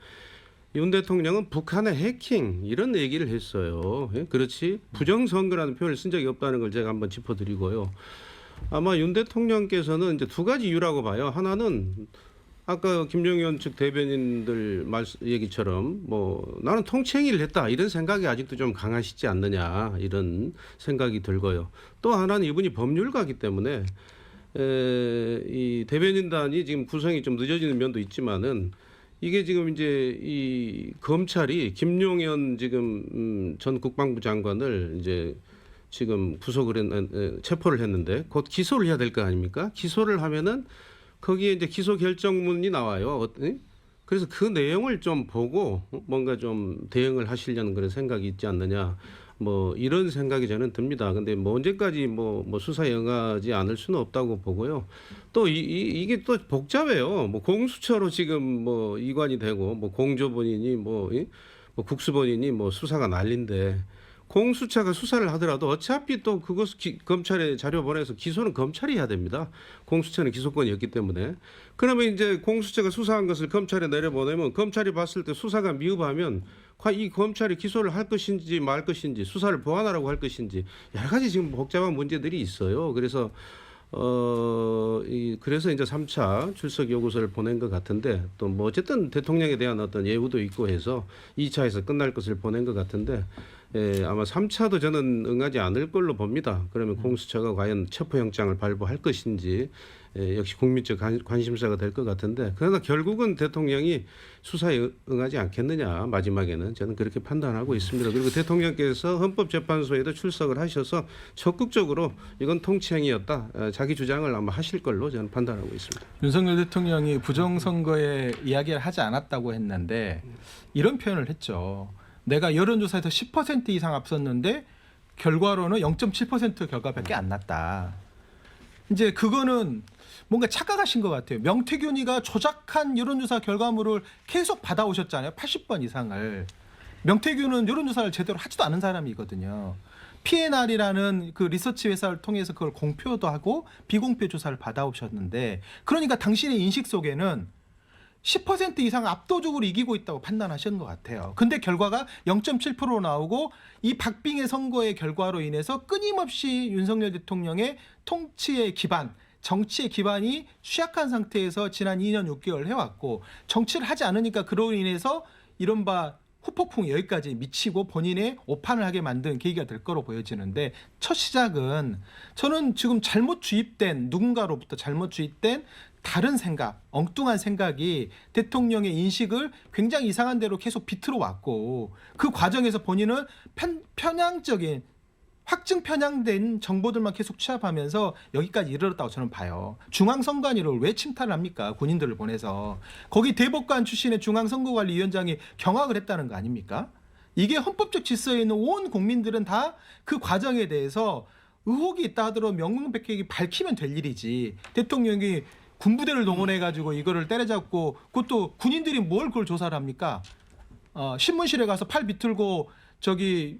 윤 대통령은 북한의 해킹 이런 얘기를 했어요. 예? 그렇지 부정선거라는 표현을 쓴 적이 없다는 걸 제가 한번 짚어드리고요. 아마 윤 대통령께서는 이제 두 가지 이유라고 봐요. 하나는 아까 김종현 측 대변인들 얘기처럼 뭐 나는 통치행위를 했다 이런 생각이 아직도 좀 강하시지 않느냐 이런 생각이 들고요. 또 하나는 이분이 법률가이기 때문에 이 대변인단이 지금 구성이 좀 늦어지는 면도 있지만은 이게 지금 이제 이 검찰이 김용현 지금 전 국방부 장관을 이제 지금 체포를 했는데 곧 기소를 해야 될 거 아닙니까? 기소를 하면은 거기에 이제 기소 결정문이 나와요. 그래서 그 내용을 좀 보고 뭔가 좀 대응을 하시려는 그런 생각이 있지 않느냐. 뭐 이런 생각이 저는 듭니다. 근데 뭐 언제까지 뭐 수사에 응하지 않을 수는 없다고 보고요. 또 이게 또 복잡해요. 뭐 공수처로 지금 뭐 이관이 되고 뭐 공조본이니 뭐 국수본이니 뭐 수사가 난리인데 공수처가 수사를 하더라도 어차피 또 그것 검찰에 자료 보내서 기소는 검찰이 해야 됩니다. 공수처는 기소권이 없기 때문에. 그러면 이제 공수처가 수사한 것을 검찰에 내려보내면 검찰이 봤을 때 수사가 미흡하면 이 검찰이 기소를 할 것인지 말 것인지 수사를 보완하라고 할 것인지 여러 가지 지금 복잡한 문제들이 있어요. 그래서 그래서 이제 3차 출석 요구서를 보낸 것 같은데 또 뭐 어쨌든 대통령에 대한 어떤 예우도 있고 해서 2차에서 끝날 것을 보낸 것 같은데 아마 3차도 저는 응하지 않을 걸로 봅니다. 그러면 공수처가 과연 체포영장을 발부할 것인지 역시 국민적 관심사가 될 것 같은데 그러나 결국은 대통령이 수사에 응하지 않겠느냐 마지막에는 저는 그렇게 판단하고 있습니다. 그리고 대통령께서 헌법재판소에도 출석을 하셔서 적극적으로 이건 통치행위였다 자기 주장을 아마 하실 걸로 저는 판단하고 있습니다. 윤석열 대통령이 부정선거에 이야기를 하지 않았다고 했는데 이런 표현을 했죠. 내가 여론조사에서 10% 이상 앞섰는데 결과로는 0.7% 결과밖에 안 났다. 이제 그거는 뭔가 착각하신 것 같아요. 명태균이가 조작한 여론조사 결과물을 계속 받아오셨잖아요. 80번 이상을. 명태균은 여론조사를 제대로 하지도 않은 사람이거든요. PNR이라는 그 리서치 회사를 통해서 그걸 공표도 하고 비공표 조사를 받아오셨는데 그러니까 당신의 인식 속에는 10% 이상 압도적으로 이기고 있다고 판단하신 것 같아요. 근데 결과가 0.7%로 나오고 이 박빙의 선거의 결과로 인해서 끊임없이 윤석열 대통령의 통치의 기반, 정치의 기반이 취약한 상태에서 지난 2년 6개월 해왔고 정치를 하지 않으니까 그로 인해서 이른바 후폭풍이 여기까지 미치고 본인의 오판을 하게 만든 계기가 될 거로 보여지는데 첫 시작은 저는 지금 누군가로부터 잘못 주입된 다른 생각, 엉뚱한 생각이 대통령의 인식을 굉장히 이상한 대로 계속 비틀어 왔고 그 과정에서 본인은 편향적인 확증 편향된 정보들만 계속 취합하면서 여기까지 이르렀다고 저는 봐요. 중앙선관위를 왜 침탈을 합니까? 군인들을 보내서. 거기 대법관 출신의 중앙선거관리위원장이 경악을 했다는 거 아닙니까? 이게 헌법적 질서에 있는 온 국민들은 다 그 과정에 대해서 의혹이 있다 하더라도 명명백백히 밝히면 될 일이지. 대통령이 군부대를 동원해가지고 이거를 때려잡고 그것도 군인들이 뭘 그걸 조사를 합니까? 신문실에 가서 팔 비틀고 저기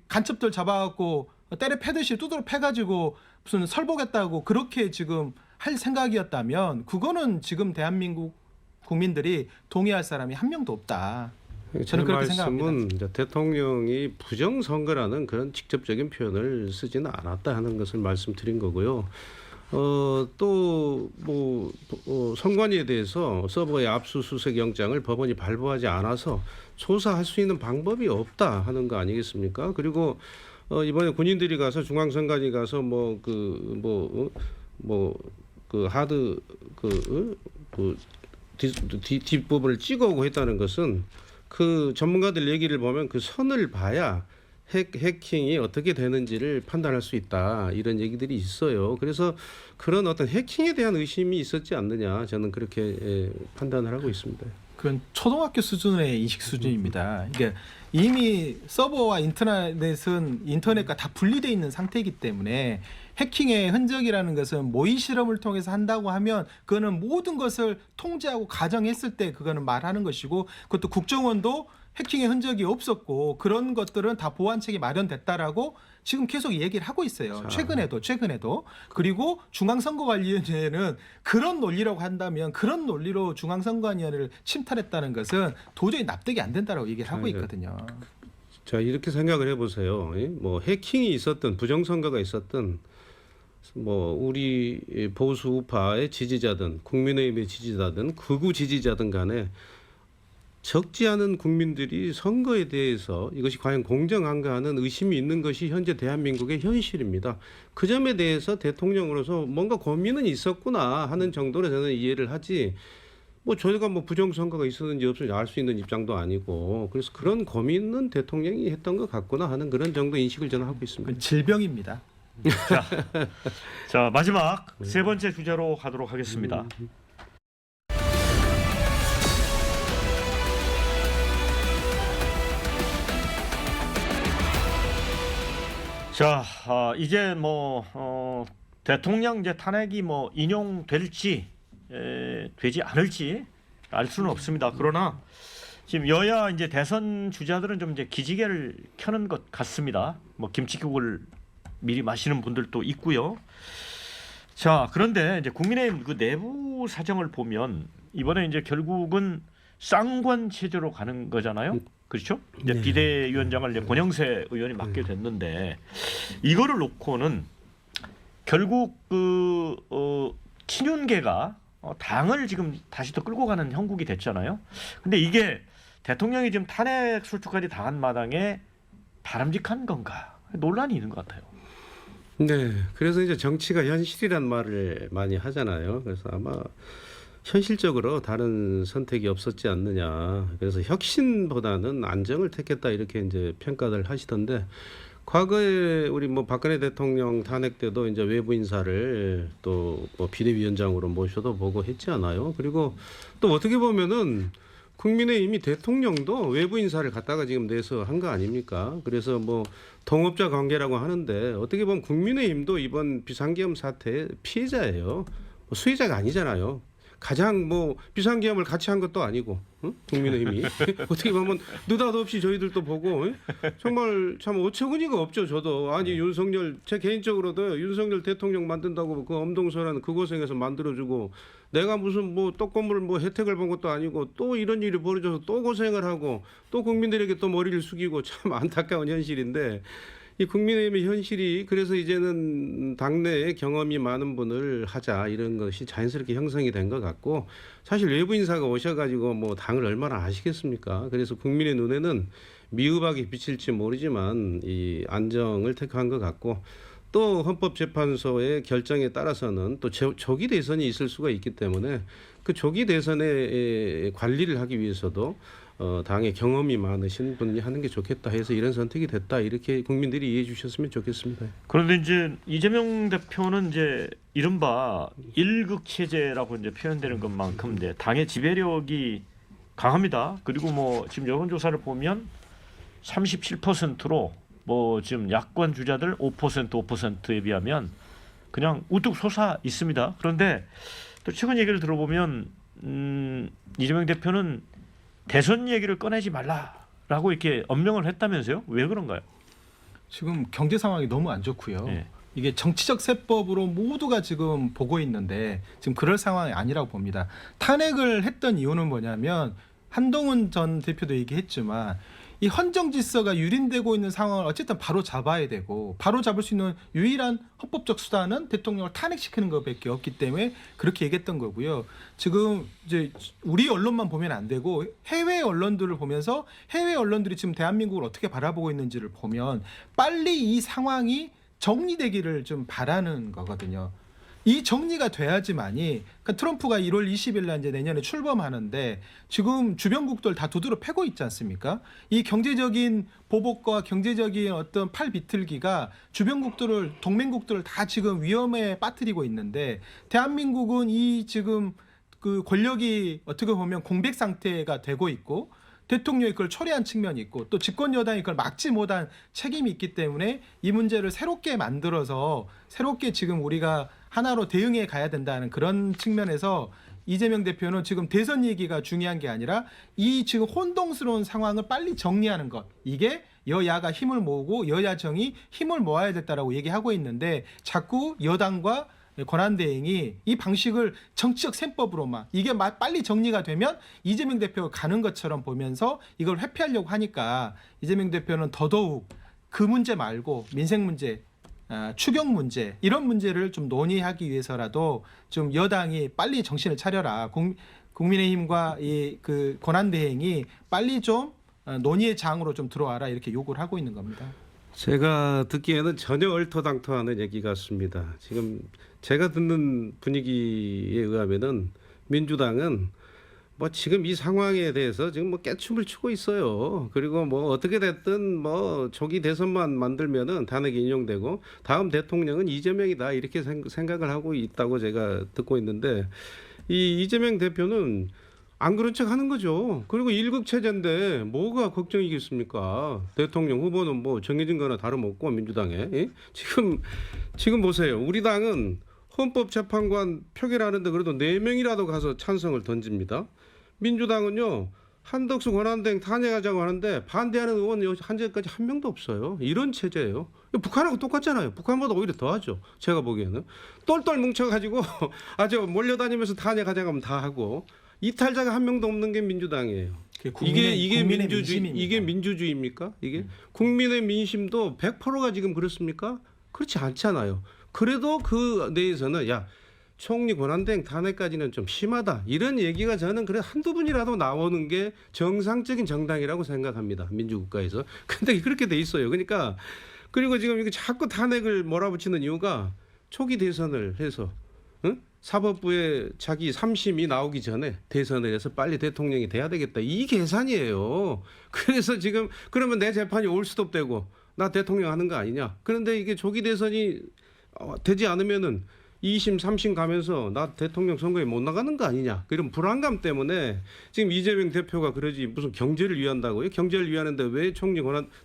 간첩들 잡아갖고 때려 패듯이 두드러 패가지고 무슨 설복했다고 그렇게 지금 할 생각이었다면 그거는 지금 대한민국 국민들이 동의할 사람이 한 명도 없다. 저는 그렇게 생각합니다. 말씀은 대통령이 부정선거라는 그런 직접적인 표현을 쓰지는 않았다 하는 것을 말씀드린 거고요. 또 선관위에 대해서 서버의 압수수색 영장을 법원이 발부하지 않아서 조사할 수 있는 방법이 없다 하는 거 아니겠습니까? 그리고 이번에 군인들이 가서 중앙선관위 가서 하드 뒷부분을 찍어오고 했다는 것은 그 전문가들 얘기를 보면 그 선을 봐야 해킹이 어떻게 되는지를 판단할 수 있다, 이런 얘기들이 있어요. 그래서 그런 어떤 해킹에 대한 의심이 있었지 않느냐, 저는 그렇게 판단을 하고 있습니다. 그건 초등학교 수준의 인식 수준입니다. 이게 이미 서버와 인터넷과 다 분리되어 있는 상태이기 때문에 해킹의 흔적이라는 것은 모의 실험을 통해서 한다고 하면 그거는 모든 것을 통제하고 가정했을 때 그거는 말하는 것이고, 그것도 국정원도 해킹의 흔적이 없었고 그런 것들은 다 보완책이 마련됐다라고 지금 계속 얘기를 하고 있어요. 최근에도. 그리고 중앙선거관리위원회는 그런 논리라고 한다면 그런 논리로 중앙선거관리위원회를 침탈했다는 것은 도저히 납득이 안 된다라고 얘기를 하고 있거든요. 자, 이렇게 생각을 해보세요. 뭐 해킹이 있었든 부정선거가 있었든 뭐 우리 보수 우파의 지지자든 국민의힘의 지지자든 극우 지지자든 간에 적지 않은 국민들이 선거에 대해서 이것이 과연 공정한가 하는 의심이 있는 것이 현재 대한민국의 현실입니다. 그 점에 대해서 대통령으로서 뭔가 고민은 있었구나 하는 정도로 저는 이해를 하지, 뭐 저희가 뭐 부정선거가 있었는지 없었는지 알 수 있는 입장도 아니고, 그래서 그런 고민은 대통령이 했던 것 같구나 하는 그런 정도 인식을 저는 하고 있습니다. 그건 질병입니다. 자, 마지막 세 번째 주제로 가도록 하겠습니다. 자, 이제 대통령 이제 탄핵이 인용될지 되지 않을지 알 수는 없습니다. 그러나 지금 여야 이제 대선 주자들은 좀 이제 기지개를 켜는 것 같습니다. 김치국을 미리 마시는 분들도 있고요. 자, 그런데 이제 국민의힘 그 내부 사정을 보면 이번에 이제 결국은 쌍관 체제로 가는 거잖아요. 그렇죠? 이제 네. 비대위원장을 이제 권영세 의원이 맡게 됐는데, 이거를 놓고는 결국 친윤계가 당을 지금 다시 또 끌고 가는 형국이 됐잖아요. 근데 이게 대통령이 지금 탄핵 소추까지 당한 마당에 바람직한 건가? 논란이 있는 것 같아요. 네, 그래서 이제 정치가 현실이란 말을 많이 하잖아요. 그래서 아마 현실적으로 다른 선택이 없었지 않느냐. 그래서 혁신보다는 안정을 택했다, 이렇게 이제 평가를 하시던데, 과거에 우리 박근혜 대통령 탄핵 때도 이제 외부 인사를 또 비대위원장으로 모셔도 보고 했지 않아요. 그리고 또 어떻게 보면은 국민의힘이 대통령도 외부 인사를 갖다가 지금 내서 한 거 아닙니까? 그래서 동업자 관계라고 하는데, 어떻게 보면 국민의힘도 이번 비상계엄 사태의 피해자예요. 수혜자가 아니잖아요. 가장 비상계엄을 같이 한 것도 아니고, 응? 국민의힘이 어떻게 보면 느닷없이 저희들도 보고, 응? 정말 참 어처구니가 없죠. 저도 윤석열, 제 개인적으로도 윤석열 대통령 만든다고 그 엄동설한 그 고생에서 만들어주고, 내가 무슨 떡고물 혜택을 본 것도 아니고 또 이런 일이 벌어져서 또 고생을 하고 또 국민들에게 또 머리를 숙이고, 참 안타까운 현실인데, 이 국민의힘의 현실이, 그래서 이제는 당내에 경험이 많은 분을 하자, 이런 것이 자연스럽게 형성이 된 것 같고, 사실 외부 인사가 오셔가지고 당을 얼마나 아시겠습니까? 그래서 국민의 눈에는 미흡하게 비칠지 모르지만 이 안정을 택한 것 같고, 또 헌법재판소의 결정에 따라서는 또 조기 대선이 있을 수가 있기 때문에 그 조기 대선의 관리를 하기 위해서도 당의 경험이 많으신 분이 하는 게 좋겠다 해서 이런 선택이 됐다, 이렇게 국민들이 이해해 주셨으면 좋겠습니다. 그런데 이제 이재명 대표는 이제 이른바 일극 체제라고 이제 표현되는 것만큼 이제 당의 지배력이 강합니다. 그리고 지금 여론조사를 보면 37%로 지금 야권 주자들 5%에 비하면 그냥 우뚝 솟아 있습니다. 그런데 또 최근 얘기를 들어보면 이재명 대표는 대선 얘기를 꺼내지 말라라고 이렇게 엄명을 했다면서요? 왜 그런가요? 지금 경제 상황이 너무 안 좋고요. 네. 이게 정치적 세법으로 모두가 지금 보고 있는데 지금 그럴 상황이 아니라고 봅니다. 탄핵을 했던 이유는 뭐냐면, 한동훈 전 대표도 얘기했지만 이 헌정 질서가 유린되고 있는 상황을 어쨌든 바로 잡아야 되고 바로 잡을 수 있는 유일한 헌법적 수단은 대통령을 탄핵시키는 것밖에 없기 때문에 그렇게 얘기했던 거고요. 지금 이제 우리 언론만 보면 안 되고 해외 언론들을 보면서 해외 언론들이 지금 대한민국을 어떻게 바라보고 있는지를 보면 빨리 이 상황이 정리되기를 좀 바라는 거거든요. 이 정리가 돼야지만이 그러니까 트럼프가 1월 20일 날 이제 내년에 출범하는데 지금 주변국들 다 두드러 패고 있지 않습니까? 이 경제적인 보복과 경제적인 어떤 팔 비틀기가 주변국들을 동맹국들을 다 지금 위험에 빠뜨리고 있는데 대한민국은 이 지금 그 권력이 어떻게 보면 공백 상태가 되고 있고 대통령이 그걸 초래한 측면이 있고 또 집권 여당이 그걸 막지 못한 책임이 있기 때문에 이 문제를 새롭게 만들어서 새롭게 지금 우리가 하나로 대응해 가야 된다는 그런 측면에서 이재명 대표는 지금 대선 얘기가 중요한 게 아니라 이 지금 혼동스러운 상황을 빨리 정리하는 것 이게 여야가 힘을 모으고 여야정이 힘을 모아야 됐다라고 얘기하고 있는데 자꾸 여당과 권한대행이 이 방식을 정치적 셈법으로만 이게 빨리 정리가 되면 이재명 대표가 가는 것처럼 보면서 이걸 회피하려고 하니까 이재명 대표는 더더욱 그 문제 말고 민생 문제 추경 문제 이런 문제를 좀 논의하기 위해서라도 좀 여당이 빨리 정신을 차려라. 국민의힘과 이 그 권한대행이 빨리 좀 논의의 장으로 좀 들어와라 이렇게 요구를 하고 있는 겁니다. 제가 듣기에는 전혀 얼토당토하는 얘기 같습니다. 지금 제가 듣는 분위기에 의하면은 민주당은 뭐 지금 이 상황에 대해서 지금 뭐 깨춤을 추고 있어요. 그리고 뭐 어떻게 됐든 뭐 조기 대선만 만들면은 탄핵이 인용되고 다음 대통령은 이재명이다 이렇게 생각을 하고 있다고 제가 듣고 있는데 이 이재명 대표는 안 그런 척 하는 거죠. 그리고 일극체제인데 뭐가 걱정이겠습니까? 대통령 후보는 뭐 정해진 거나 다름없고 민주당에. 예? 지금 보세요. 우리 당은 헌법재판관 표결하는데 그래도 4명이라도 가서 찬성을 던집니다. 민주당은요. 한덕수 권한대행 탄핵하자고 하는데 반대하는 의원 현재까지 한 명도 없어요. 이런 체제예요. 북한하고 똑같잖아요. 북한보다 오히려 더하죠. 제가 보기에는. 똘똘 뭉쳐가지고 아주 몰려다니면서 탄핵하자고 하면 다 하고 이탈자가 한 명도 없는 게 민주당이에요. 이게 민주주의 이게 민주주의입니까? 이게 국민의 민심도 100%가 지금 그렇습니까? 그렇지 않잖아요. 그래도 그 내에서는 야 총리 권한대행 탄핵까지는 좀 심하다 이런 얘기가 저는 그래 한두 분이라도 나오는 게 정상적인 정당이라고 생각합니다. 민주국가에서. 근데 그렇게 돼 있어요. 그러니까 그리고 지금 이게 자꾸 탄핵을 몰아붙이는 이유가 초기 대선을 해서 응? 사법부에 자기 3심이 나오기 전에 대선을 해서 빨리 대통령이 돼야 되겠다. 이 계산이에요. 그래서 지금 그러면 내 재판이 올 수도 되고 나 대통령 하는 거 아니냐. 그런데 이게 조기 대선이 되지 않으면은 2심, 3심 가면서 나 대통령 선거에 못 나가는 거 아니냐. 이런 불안감 때문에 지금 이재명 대표가 그러지 무슨 경제를 위한다고요? 경제를 위하는데 왜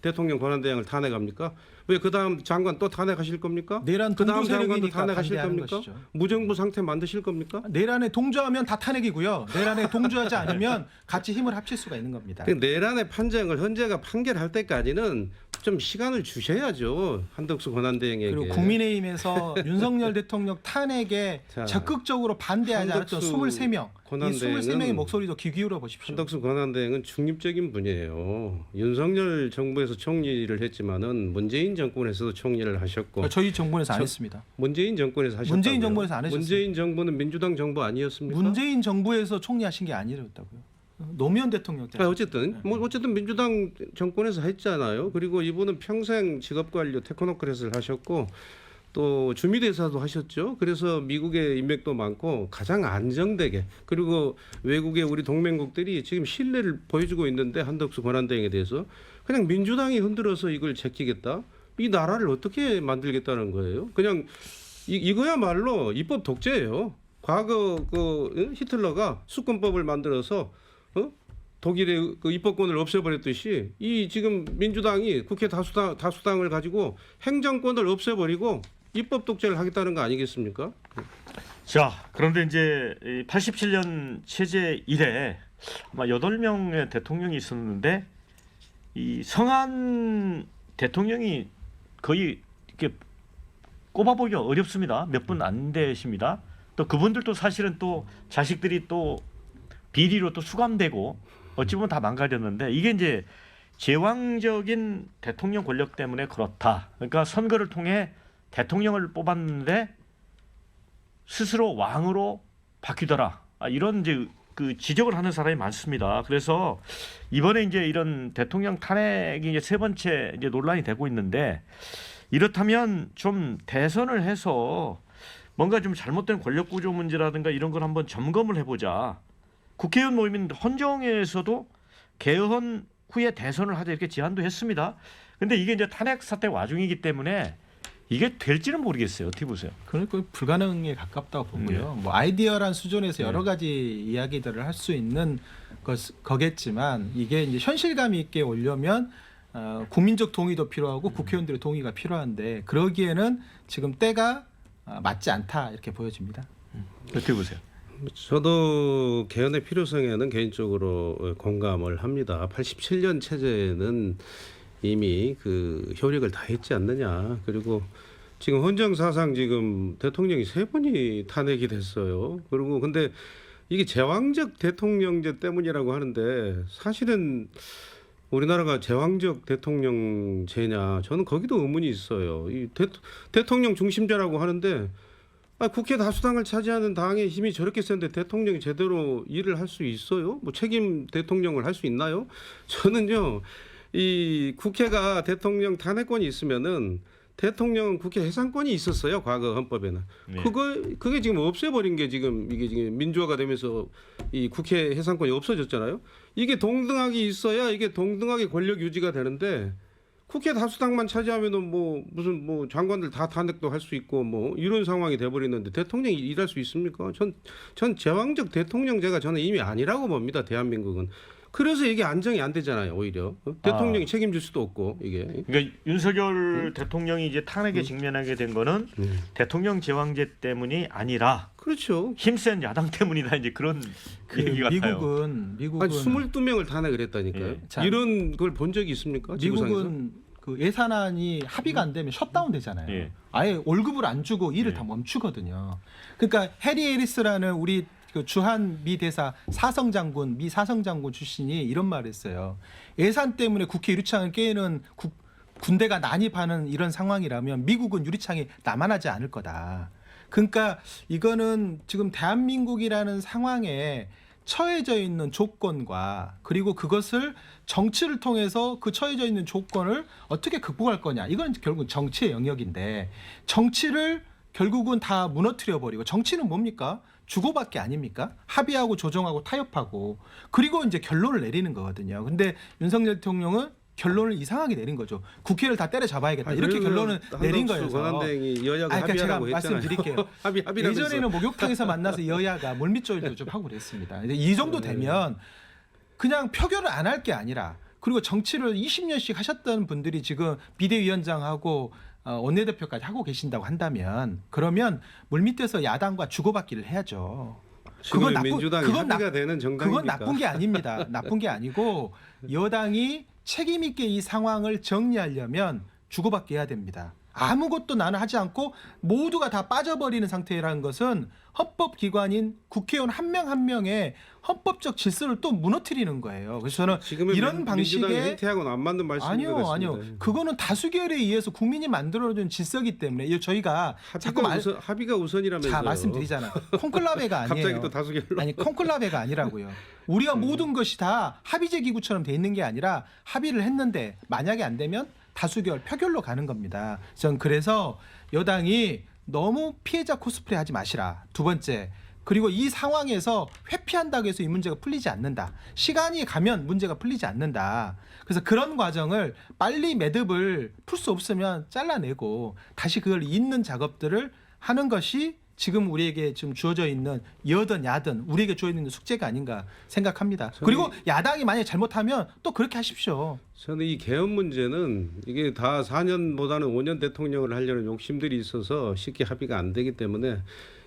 대통령 권한대행을 탄핵합니까? 왜 그 다음 장관 또 탄핵하실 겁니까? 내란 그 다음 동조 장관도 세력이니까 탄핵하실 반대하는 겁니까? 것이죠. 무정부 상태 만드실 겁니까? 내란에 동조하면 다 탄핵이고요. 내란에 동조하지 않으면 같이 힘을 합칠 수가 있는 겁니다. 그 내란의 판정을 헌재가 판결할 때까지는 좀 시간을 주셔야죠. 한덕수 권한대행에게. 그리고 국민의힘에서 윤석열 대통령 탄핵에 자, 적극적으로 반대하지 않았던 한덕수 23명. 이 권한대행은 23명의 목소리도 귀 기울여 보십시오. 한덕수 권한대행은 중립적인 분이에요. 윤석열 정부에서 총리를 했지만은 문재인 정권에서도 총리를 하셨고 저희 정부에서 안 했습니다. 문재인 정권에서 하셨다고요. 문재인 정부에서 안 하셨어요. 문재인 정부는 민주당 정부 아니었습니까? 문재인 정부에서 총리하신 게 아니었다고요. 노무현 대통령 때. 어쨌든 어쨌든 민주당 정권에서 했잖아요. 그리고 이분은 평생 직업관료 테크노크래스를 하셨고 또 주미대사도 하셨죠. 그래서 미국의 인맥도 많고 가장 안정되게 그리고 외국의 우리 동맹국들이 지금 신뢰를 보여주고 있는데 한덕수 권한대행에 대해서 그냥 민주당이 흔들어서 이걸 제끼겠다. 이 나라를 어떻게 만들겠다는 거예요. 그냥 이거야말로 입법 독재예요. 과거 그 히틀러가 수권법을 만들어서 독일의 그 입법권을 없애버렸듯이 이 지금 민주당이 국회 다수당을 가지고 행정권을 없애버리고 입법 독재를 하겠다는 거 아니겠습니까? 자, 그런데 이제 87년 체제 이래 아마 8명의 대통령이 있었는데 이 성한 대통령이 거의 이렇게 꼽아보기가 어렵습니다. 몇 분 안 되십니다. 또 그분들도 사실은 또 자식들이 또 비리로 또 수감되고 어찌 보면 다 망가졌는데 이게 이제 제왕적인 대통령 권력 때문에 그렇다. 그러니까 선거를 통해 대통령을 뽑았는데 스스로 왕으로 바뀌더라. 이런 이제 그 지적을 하는 사람이 많습니다. 그래서 이번에 이제 이런 대통령 탄핵이 이제 세 번째 이제 논란이 되고 있는데 이렇다면 좀 대선을 해서 뭔가 좀 잘못된 권력 구조 문제라든가 이런 걸 한번 점검을 해보자. 국회의원 모임인 헌정에서도 개헌 후에 대선을 하자 이렇게 제안도 했습니다. 근데 이게 이제 탄핵 사태 와중이기 때문에 이게 될지는 모르겠어요. 어떻게 보세요? 그건 거의 불가능에 가깝다고 보고요. 뭐 아이디어란 수준에서 여러 가지 이야기들을 할 수 있는 거겠지만 이게 이제 현실감 있게 오려면 국민적 동의도 필요하고 국회의원들의 동의가 필요한데 그러기에는 지금 때가 맞지 않다 이렇게 보여집니다. 어떻게 보세요? 저도 개헌의 필요성에는 개인적으로 공감을 합니다. 87년 체제는 이미 그 효력을 다 했지 않느냐. 그리고 지금 헌정사상 지금 대통령이 3번이 탄핵이 됐어요. 그리고 근데 이게 제왕적 대통령제 때문이라고 하는데 사실은 우리나라가 제왕적 대통령제냐 저는 거기도 의문이 있어요. 이 대통령 중심제라고 하는데 국회 다수당을 차지하는 당의 힘이 저렇게 센데 대통령이 제대로 일을 할 수 있어요? 뭐 책임 대통령을 할 수 있나요? 저는요. 이 국회가 대통령 탄핵권이 있으면은 대통령 국회 해산권이 있었어요. 과거 헌법에는. 네. 그게 지금 없애버린 게 지금 이게 지금 민주화가 되면서 이 국회 해산권이 없어졌잖아요. 이게 동등하게 있어야 이게 동등하게 권력 유지가 되는데 국회 다수당만 차지하면은 뭐 무슨 뭐 장관들 다 탄핵도 할 수 있고 뭐 이런 상황이 돼버리는데 대통령이 일할 수 있습니까? 전 제왕적 대통령제가 저는 이미 아니라고 봅니다. 대한민국은. 그래서 이게 안정이 안 되잖아요. 오히려 대통령이 책임질 수도 없고 이게. 그러니까 윤석열 대통령이 이제 탄핵에 직면하게 된 거는 대통령 제왕제 때문이 아니라 그렇죠. 힘센 야당 때문이다 이제 그런 얘기 같아요. 미국은 아니 22명을 탄핵을 했다니까요. 예. 자, 이런 걸 본 적이 있습니까? 지구상에서? 미국은 그 예산안이 합의가 안 되면 셧다운 되잖아요. 예. 아예 월급을 안 주고 일을 다 멈추거든요. 그러니까 해리 해리스라는 우리 그 주한 미 대사 미 사성 장군 출신이 이런 말을 했어요. 예산 때문에 국회 유리창을 깨는 군대가 난입하는 이런 상황이라면 미국은 유리창이 남아나지 않을 거다. 그러니까 이거는 지금 대한민국이라는 상황에 처해져 있는 조건과 그리고 그것을 정치를 통해서 그 처해져 있는 조건을 어떻게 극복할 거냐. 이건 결국 정치의 영역인데 정치를 결국은 다 무너뜨려 버리고 정치는 뭡니까? 주고받기 아닙니까? 합의하고 조정하고 타협하고 그리고 이제 결론을 내리는 거거든요. 근데 윤석열 대통령은 결론을 이상하게 내린 거죠. 국회를 다 때려잡아야겠다. 이렇게 결론을 내린 거예요. 권한대행이 여야가 그러니까 제가 합의하라고 했잖아요. 말씀드릴게요. 합의라면서. 예전에는 목욕탕에서 만나서 여야가 물밑조율도 좀 하고 그랬습니다. 이제 이 정도 되면 그냥 표결을 안 할 게 아니라 그리고 정치를 20년씩 하셨던 분들이 지금 비대위원장하고 원내대표까지 하고 계신다고 한다면 그러면 물밑에서 야당과 주고받기를 해야죠. 그건 민주당이 합의가 되는 정당입니까? 그건 나쁜 게 아닙니다. 나쁜 게 아니고 여당이 책임 있게 이 상황을 정리하려면 주고받기 해야 됩니다. 아무것도 나는 하지 않고 모두가 다 빠져버리는 상태라는 것은 헌법기관인 국회의원 한 명 한 명의 헌법적 질서를 또 무너뜨리는 거예요. 그래서 저는 지금은 이런 방식의 행태하고는 안 맞는 말씀인 것 같습니다. 아니요. 그거는 다수결에 의해서 국민이 만들어준 질서이기 때문에 저희가 합의가 우선이라면서요. 자 말씀드리잖아요. 콘클라베가 아니에요. 갑자기 또 다수결로. 아니 콘클라베가 아니라고요. 우리가 모든 것이 다 합의제 기구처럼 돼 있는 게 아니라 합의를 했는데 만약에 안 되면 다수결 표결로 가는 겁니다. 전 그래서 여당이 너무 피해자 코스프레 하지 마시라. 두 번째. 그리고 이 상황에서 회피한다고 해서 이 문제가 풀리지 않는다. 시간이 가면 문제가 풀리지 않는다. 그래서 그런 과정을 빨리 매듭을 풀 수 없으면 잘라내고 다시 그걸 잇는 작업들을 하는 것이 지금 우리에게 지금 주어져 있는 여든 야든 우리에게 주어져 있는 숙제가 아닌가 생각합니다. 그리고 야당이 만약에 잘못하면 또 그렇게 하십시오. 저는 이 개헌 문제는 이게 다 4년보다는 5년 대통령을 하려는 욕심들이 있어서 쉽게 합의가 안 되기 때문에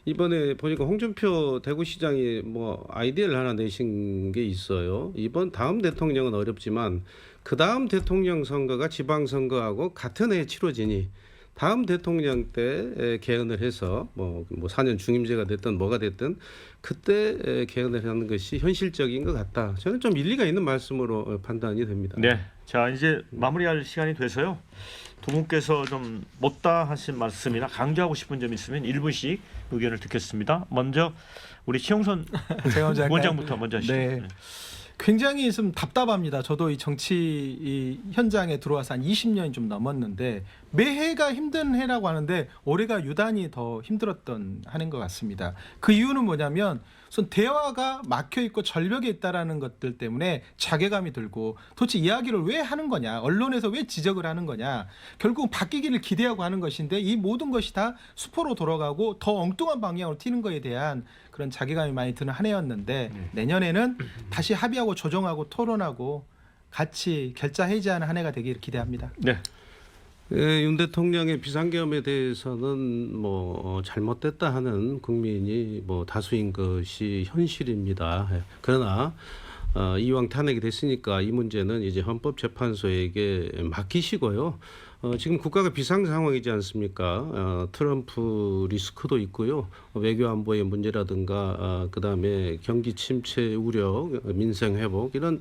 이번에 보니까 홍준표 대구시장이 뭐 아이디어를 하나 내신 게 있어요. 다음 대통령은 어렵지만 그 다음 대통령 선거가 지방선거하고 같은 해에 치러지니 다음 대통령 때 개헌을 해서 뭐 4년 중임제가 됐든 뭐가 됐든 그때 개헌을 하는 것이 현실적인 것 같다. 저는 좀 일리가 있는 말씀으로 판단이 됩니다. 네. 자, 이제 마무리할 시간이 돼서요. 두 분께서 좀 못다 하신 말씀이나 강조하고 싶은 점 있으면 1분씩 의견을 듣겠습니다. 먼저 우리 최용선 제가 먼저 할까요? 원장부터 먼저 하시죠. 네. 굉장히 좀 답답합니다. 저도 이 정치 이 현장에 들어와서 한 20년이 좀 넘었는데 매해가 힘든 해라고 하는데 올해가 유단히 더 힘들었던 한 해인 것 같습니다. 그 이유는 뭐냐면 우선 대화가 막혀 있고 절벽에 있다라는 것들 때문에 자괴감이 들고 도대체 이야기를 왜 하는 거냐, 언론에서 왜 지적을 하는 거냐, 결국 바뀌기를 기대하고 하는 것인데 이 모든 것이 다 수포로 돌아가고 더 엉뚱한 방향으로 튀는 것에 대한 그런 자괴감이 많이 드는 한 해였는데 내년에는 다시 합의하고 조정하고 토론하고 같이 결자해지하는 한 해가 되기를 기대합니다. 네. 윤 대통령의 비상계엄에 대해서는 잘못됐다 하는 국민이 다수인 것이 현실입니다. 그러나 이왕 탄핵이 됐으니까 이 문제는 이제 헌법재판소에게 맡기시고요. 지금 국가가 비상 상황이지 않습니까? 트럼프 리스크도 있고요. 외교 안보의 문제라든가 그다음에 경기 침체 우려, 민생 회복 이런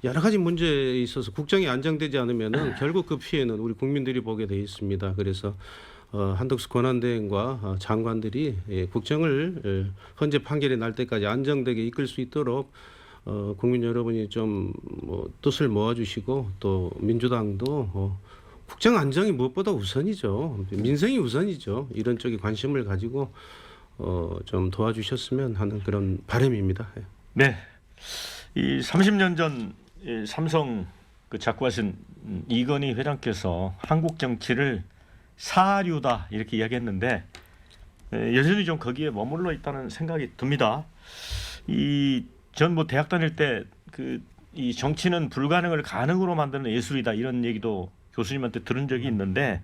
여러 가지 문제에 있어서 국정이 안정되지 않으면은 결국 그 피해는 우리 국민들이 보게 돼 있습니다. 그래서 한덕수 권한대행과 장관들이 국정을 헌재 판결이 날 때까지 안정되게 이끌 수 있도록 국민 여러분이 좀 뜻을 모아주시고 또 민주당도 국정 안정이 무엇보다 우선이죠. 민생이 우선이죠. 이런 쪽에 관심을 가지고 좀 도와주셨으면 하는 그런 바람입니다. 네. 이 30년 전 삼성 그 작구하신 이건희 회장께서 한국 정치를 사류다 이렇게 이야기했는데 여전히 좀 거기에 머물러 있다는 생각이 듭니다. 전 대학 다닐 때 이 정치는 불가능을 가능으로 만드는 예술이다 이런 얘기도 교수님한테 들은 적이 있는데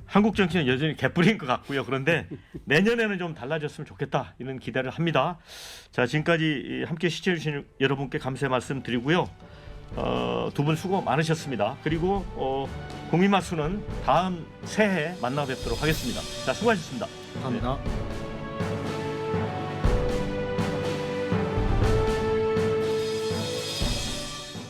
한국 정치는 여전히 개뿔인 것 같고요. 그런데 내년에는 좀 달라졌으면 좋겠다 이런 기대를 합니다. 자, 지금까지 함께 시청해 주신 여러분께 감사의 말씀 드리고요. 두 분 수고 많으셨습니다. 그리고 국민마수는 다음 새해 만나 뵙도록 하겠습니다. 자, 수고하셨습니다. 감사합니다.